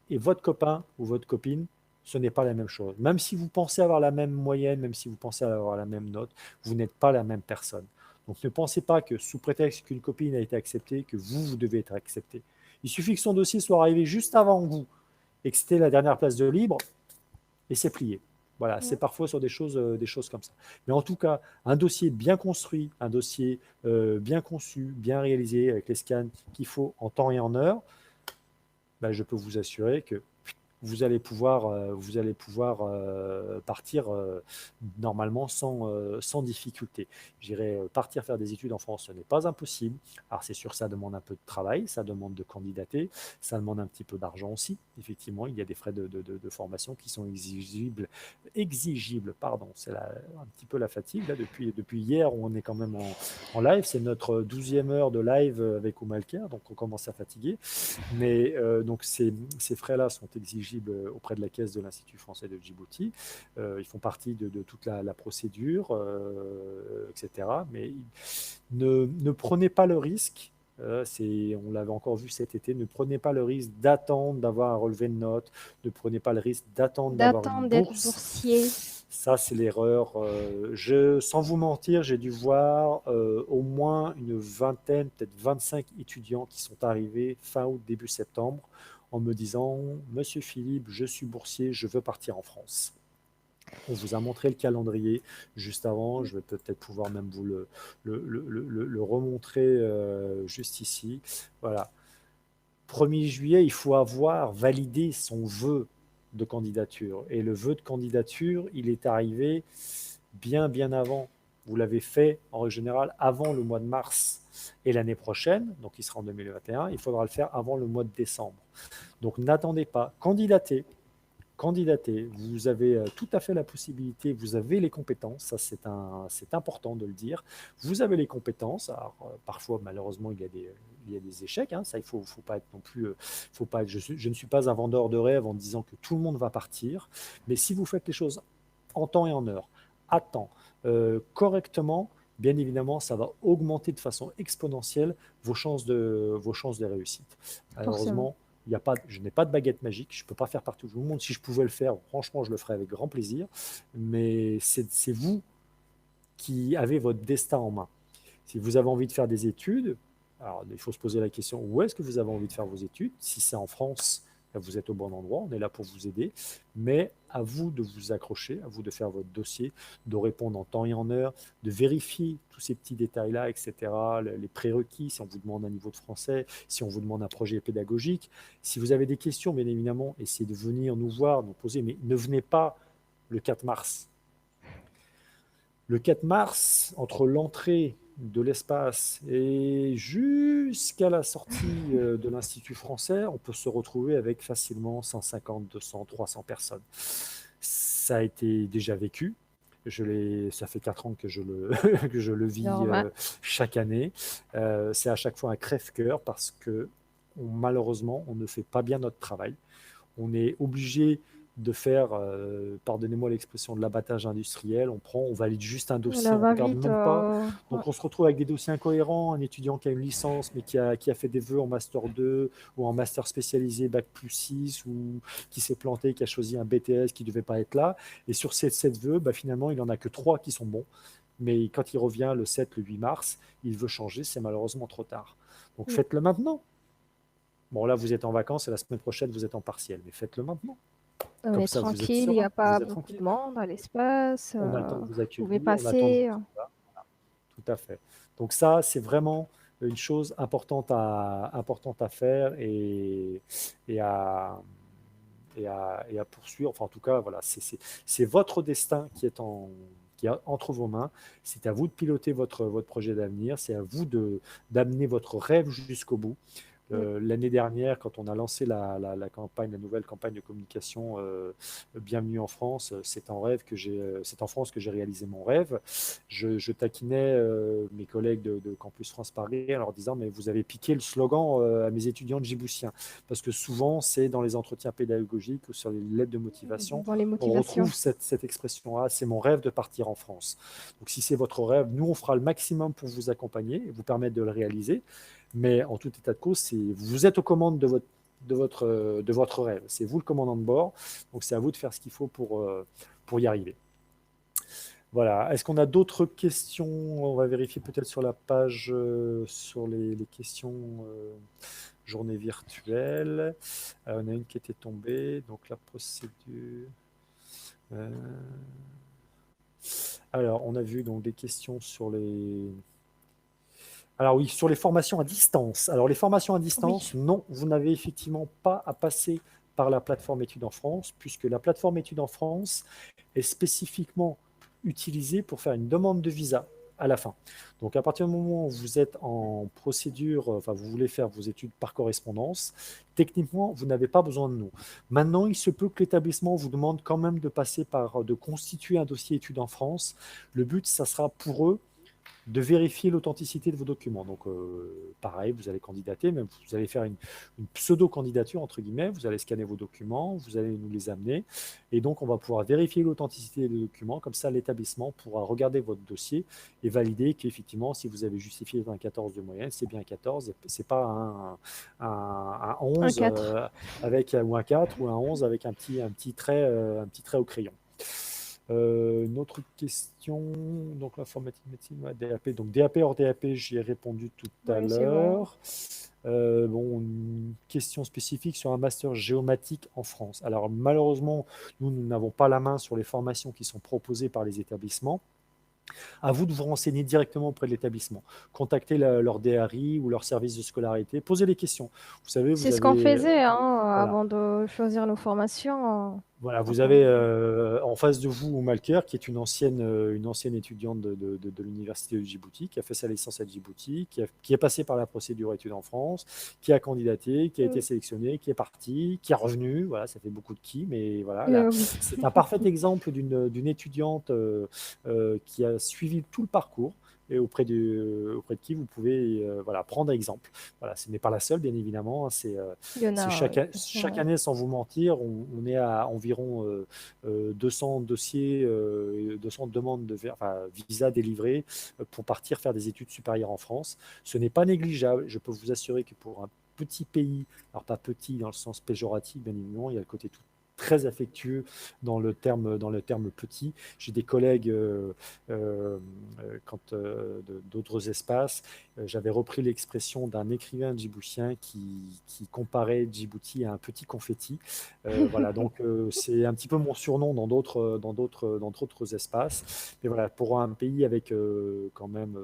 et votre copain ou votre copine, ce n'est pas la même chose. Même si vous pensez avoir la même moyenne, même si vous pensez avoir la même note, vous n'êtes pas la même personne. Donc ne pensez pas que sous prétexte qu'une copine a été acceptée, que vous devez être accepté. Il suffit que son dossier soit arrivé juste avant vous et que c'était la dernière place de libre et c'est plié. Voilà, c'est Mm. parfois sur des choses comme ça. Mais en tout cas, un dossier bien construit, un dossier bien conçu, bien réalisé, avec les scans qu'il faut en temps et en heure, ben, je peux vous assurer que vous allez pouvoir partir normalement sans difficulté. J'irai partir faire des études en France, ce n'est pas impossible. Alors c'est sûr, ça demande un peu de travail, ça demande de candidater, ça demande un petit peu d'argent aussi. Effectivement, il y a des frais de formation qui sont exigibles, pardon. Un petit peu la fatigue. Là, depuis hier, on est quand même en live. C'est notre 12e heure de live avec Oumalker, donc on commence à fatiguer. Mais donc ces frais-là sont exigibles auprès de la caisse de l'Institut français de Djibouti. Ils font partie de toute la procédure, etc. Mais ne prenez pas le risque. On l'avait encore vu cet été. Ne prenez pas le risque d'attendre d'avoir un relevé de notes. Ne prenez pas le risque d'attendre d'avoir une D'attendre d'être bourse. boursier. Ça, c'est l'erreur. Sans vous mentir, j'ai dû voir au moins une vingtaine, peut-être 25 étudiants qui sont arrivés fin août, début septembre, en me disant, Monsieur Philippe, je suis boursier, je veux partir en France. On vous a montré le calendrier juste avant. Je vais peut-être pouvoir même vous le remontrer juste ici. Voilà. 1er juillet, il faut avoir validé son vœu de candidature. Et le vœu de candidature, il est arrivé bien avant. Vous l'avez fait, en règle générale, avant le mois de mars. Et l'année prochaine, donc il sera en 2021, il faudra le faire avant le mois de décembre. Donc n'attendez pas, candidatez. candidatez. Vous avez tout à fait la possibilité, vous avez les compétences, ça c'est important de le dire. Vous avez les compétences, alors parfois malheureusement il y a des échecs, hein, ça il faut pas être non plus, faut pas être, je ne suis pas un vendeur de rêve en disant que tout le monde va partir, mais si vous faites les choses en temps et en heure, à temps, correctement, bien évidemment, ça va augmenter de façon exponentielle vos chances de réussite. forcément. Malheureusement, je n'ai pas de baguette magique, je ne peux pas faire partout tout le monde. Si je pouvais le faire, franchement, je le ferais avec grand plaisir. Mais c'est vous qui avez votre destin en main. Si vous avez envie de faire des études, alors il faut se poser la question, où est-ce que vous avez envie de faire vos études? Si c'est en France, vous êtes au bon endroit, on est là pour vous aider, mais à vous de vous accrocher, à vous de faire votre dossier, de répondre en temps et en heure, de vérifier tous ces petits détails-là, etc., les prérequis, si on vous demande un niveau de français, si on vous demande un projet pédagogique. Si vous avez des questions, bien évidemment, essayez de venir nous voir, nous poser, mais ne venez pas le 4 mars. Le 4 mars, entre l'entrée de l'espace et jusqu'à la sortie de l'Institut français, on peut se retrouver avec facilement 150, 200, 300 personnes. Ça a été déjà vécu. Ça fait 4 ans que que je le vis Normal. chaque année. C'est à chaque fois un crève-cœur parce que malheureusement, on ne fait pas bien notre travail. On est obligé de faire, pardonnez-moi l'expression, de l'abattage industriel. On valide juste un dossier, La on ne regarde va-vite, même pas. ouais. Donc on se retrouve avec des dossiers incohérents, un étudiant qui a une licence mais qui a fait des vœux en master 2 ou en master spécialisé bac plus 6 ou qui s'est planté, qui a choisi un BTS qui ne devait pas être là. Et sur ces 7 vœux, bah, finalement, il n'en a que 3 qui sont bons. Mais quand il revient le 7, le 8 mars, il veut changer, c'est malheureusement trop tard. Donc Mm. faites-le maintenant. Bon, là, vous êtes en vacances et la semaine prochaine, vous êtes en partiel, mais faites-le maintenant. On Comme est ça, vous êtes tranquille, il n'y a serein, pas vous êtes beaucoup de tranquille. monde à l'espace. On a le temps de vous Vous pouvez accueillir, on attend de passer. vous. Tout à fait. Donc ça, c'est vraiment une chose importante à faire et à, et à poursuivre. Enfin, en tout cas, voilà, c'est votre destin qui est entre vos mains. C'est à vous de piloter votre projet d'avenir. C'est à vous d'amener votre rêve jusqu'au bout. Mm. L'année dernière, quand on a lancé la campagne, la nouvelle campagne de communication Bienvenue en France, c'est en France que j'ai réalisé mon rêve. Je taquinais mes collègues de Campus France Paris en leur disant mais vous avez piqué le slogan à mes étudiants de djiboutiens parce que souvent c'est dans les entretiens pédagogiques ou sur les lettres de motivation Dans les on motivations. retrouve cette expression-là, c'est mon rêve de partir en France. Donc si c'est votre rêve, nous on fera le maximum pour vous accompagner et vous permettre de le réaliser. Mais en tout état de cause, vous êtes aux commandes de votre rêve. C'est vous le commandant de bord. Donc, c'est à vous de faire ce qu'il faut pour y arriver. Voilà. Est-ce qu'on a d'autres questions? On va vérifier peut-être sur la page, sur les questions journée virtuelle. On a une qui était tombée. Donc, la procédure. Euh, Alors, on a vu donc des questions sur les. Alors oui, sur les formations à distance. Alors les formations à Oui. distance, non, vous n'avez effectivement pas à passer par la plateforme Études en France, puisque la plateforme Études en France est spécifiquement utilisée pour faire une demande de visa à la fin. Donc à partir du moment où vous êtes en procédure, enfin vous voulez faire vos études par correspondance, techniquement, vous n'avez pas besoin de nous. Maintenant, il se peut que l'établissement vous demande quand même de constituer un dossier études en France. Le but, ça sera pour eux de vérifier l'authenticité de vos documents. Donc, pareil, vous allez candidater, même vous allez faire une pseudo-candidature, entre guillemets, vous allez scanner vos documents, vous allez nous les amener, et donc on va pouvoir vérifier l'authenticité des documents, comme ça l'établissement pourra regarder votre dossier et valider qu'effectivement, si vous avez justifié un 14 de moyenne, c'est bien un 14, c'est pas un Un 11 4. ou un 4 ou un 11 avec un petit trait au crayon. Une autre question, donc l'informatique médecine, ouais, DAP. Donc DAP hors DAP, j'y ai répondu tout à Oui, c'est bon. l'heure. Bon, une question spécifique sur un master géomatique en France. Alors malheureusement, nous n'avons pas la main sur les formations qui sont proposées par les établissements. À vous de vous renseigner directement auprès de l'établissement. Contactez leur DRI ou leur service de scolarité. Posez les questions. Vous savez, C'est vous ce qu'on avez... faisait hein, voilà. avant de choisir nos formations. Voilà, vous Enfin, avez en face de vous Oumalker, qui est une ancienne étudiante de l'université de Djibouti, qui a fait sa licence à Djibouti, qui est passée par la procédure études en France, qui a candidaté, qui a été mm, sélectionnée, qui est partie, qui est revenue. Voilà, ça fait beaucoup de qui, mais voilà, là, oui. c'est un parfait exemple d'une étudiante qui a suivi tout le parcours et auprès de qui vous pouvez voilà, prendre exemple. Voilà, ce n'est pas la seule, bien évidemment. Hein, Il y en c'est a, chaque effectivement. année, sans vous mentir, on est à environ 200 dossiers, 200 demandes de enfin, visa délivrées pour partir faire des études supérieures en France. Ce n'est pas négligeable. Je peux vous assurer que pour un petit pays, alors pas petit dans le sens péjoratif, bien évidemment, il y a le côté tout très affectueux dans le terme petit. J'ai des collègues euh, d'autres espaces. J'avais repris l'expression d'un écrivain djiboutien qui comparait Djibouti à un petit confetti. Voilà, donc c'est un petit peu mon surnom dans d'autres espaces. Mais voilà, pour un pays avec quand même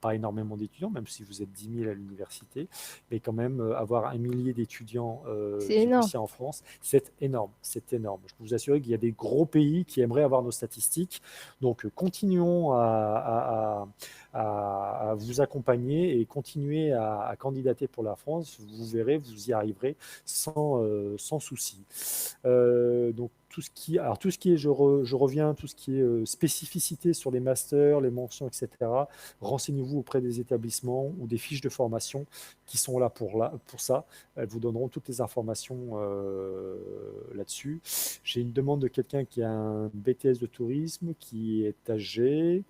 pas énormément d'étudiants, même si vous êtes 10 000 à l'université, mais quand même avoir un millier d'étudiants C'est énorme. djiboutiens en France, c'est énorme, c'est énorme. Je peux vous assurer qu'il y a des gros pays qui aimeraient avoir nos statistiques. Donc continuons à vous accompagner et continuer à candidater pour la France. Vous verrez, vous y arriverez sans souci. Donc tout ce qui est, je reviens, tout ce qui est spécificité sur les masters, les mentions, etc. Renseignez-vous auprès des établissements ou des fiches de formation qui sont pour ça. Elles vous donneront toutes les informations là-dessus. J'ai une demande de quelqu'un qui a un BTS de tourisme, qui est âgé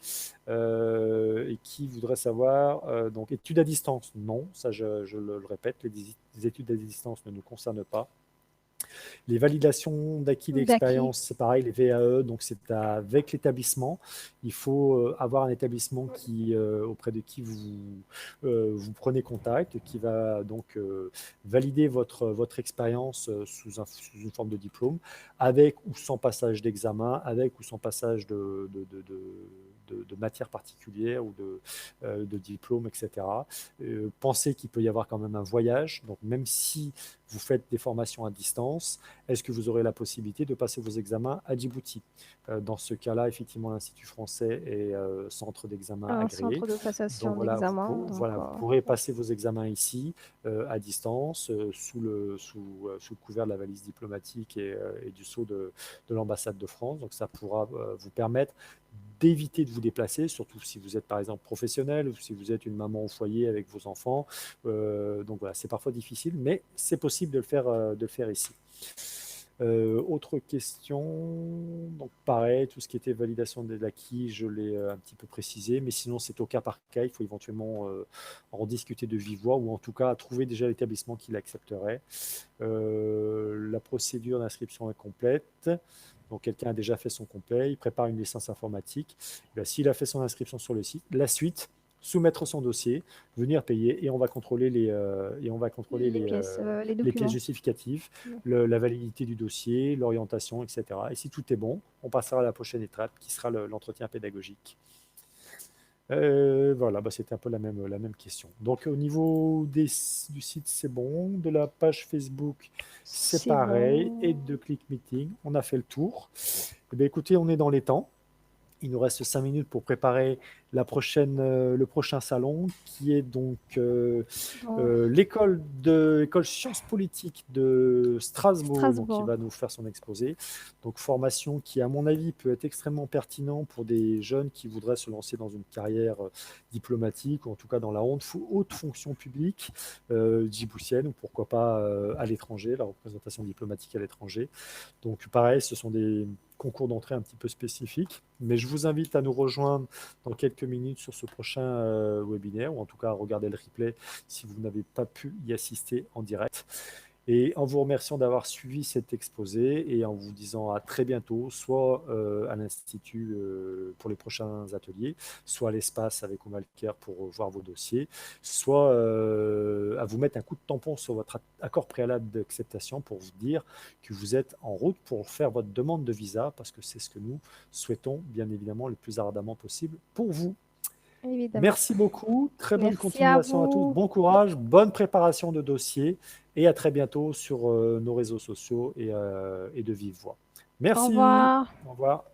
et qui voudrait savoir, donc études à distance, non, ça je le répète, les études à distance ne nous concernent pas. Les validations d'acquis D'acquis. d'expérience, c'est pareil, les VAE, donc c'est avec l'établissement. Il faut avoir un établissement auprès de qui vous prenez contact, qui va donc valider votre expérience sous une forme de diplôme, avec ou sans passage d'examen, avec ou sans passage de matière particulière ou de diplôme, etc. Pensez qu'il peut y avoir quand même un voyage, donc même si vous faites des formations à distance, est-ce que vous aurez la possibilité de passer vos examens à Djibouti? Dans ce cas-là, effectivement, l'Institut français est centre d'examen Un agréé. centre de Donc passation voilà, d'examen. Donc, voilà, vous pourrez passer vos examens ici, à distance, sous le couvert de la valise diplomatique et du sceau de l'ambassade de France. Donc ça pourra vous permettre d'éviter de vous déplacer, surtout si vous êtes par exemple professionnel ou si vous êtes une maman au foyer avec vos enfants. Donc voilà, c'est parfois difficile, mais c'est possible de le faire ici. Autre question, donc pareil, tout ce qui était validation de l'acquis, je l'ai un petit peu précisé, mais sinon c'est au cas par cas, il faut éventuellement en discuter de vive voix ou en tout cas trouver déjà l'établissement qui l'accepterait. La procédure d'inscription est complète. Donc quelqu'un a déjà fait son complet, il prépare une licence informatique. Ben, s'il a fait son inscription sur le site, la suite, soumettre son dossier, venir payer et on va contrôler les les pièces documents. justificatives, la validité du dossier, l'orientation, etc. Et si tout est bon, on passera à la prochaine étape qui sera l'entretien pédagogique. Voilà, bah, c'était un peu la même question. Donc au niveau du site, c'est bon. De la page Facebook, c'est C'est pareil. Et bon. de ClickMeeting, on a fait le tour. Eh bien, écoutez, on est dans les temps. Il nous reste 5 minutes pour préparer le prochain salon, qui est donc Bon, l'école Sciences Politiques de Strasbourg, donc qui Strasbourg. va nous faire son exposé. Donc formation qui, à mon avis, peut être extrêmement pertinent pour des jeunes qui voudraient se lancer dans une carrière diplomatique, ou en tout cas dans la haute fonction publique djiboutienne, ou pourquoi pas à l'étranger, la représentation diplomatique à l'étranger. Donc pareil, ce sont des concours d'entrée un petit peu spécifiques, mais je vous invite à nous rejoindre dans quelques minutes sur ce prochain webinaire, ou en tout cas à regarder le replay si vous n'avez pas pu y assister en direct. Et en vous remerciant d'avoir suivi cet exposé et en vous disant à très bientôt, soit à l'Institut pour les prochains ateliers, soit à l'espace avec Omalker pour voir vos dossiers, soit à vous mettre un coup de tampon sur votre accord préalable d'acceptation pour vous dire que vous êtes en route pour faire votre demande de visa, parce que c'est ce que nous souhaitons bien évidemment le plus ardemment possible pour vous. évidemment. Merci beaucoup. Très bonne Merci à continuation à tous. vous. Bon courage, bonne préparation de dossier et à très bientôt sur nos réseaux sociaux et de vive voix. Au Merci. revoir. Au revoir.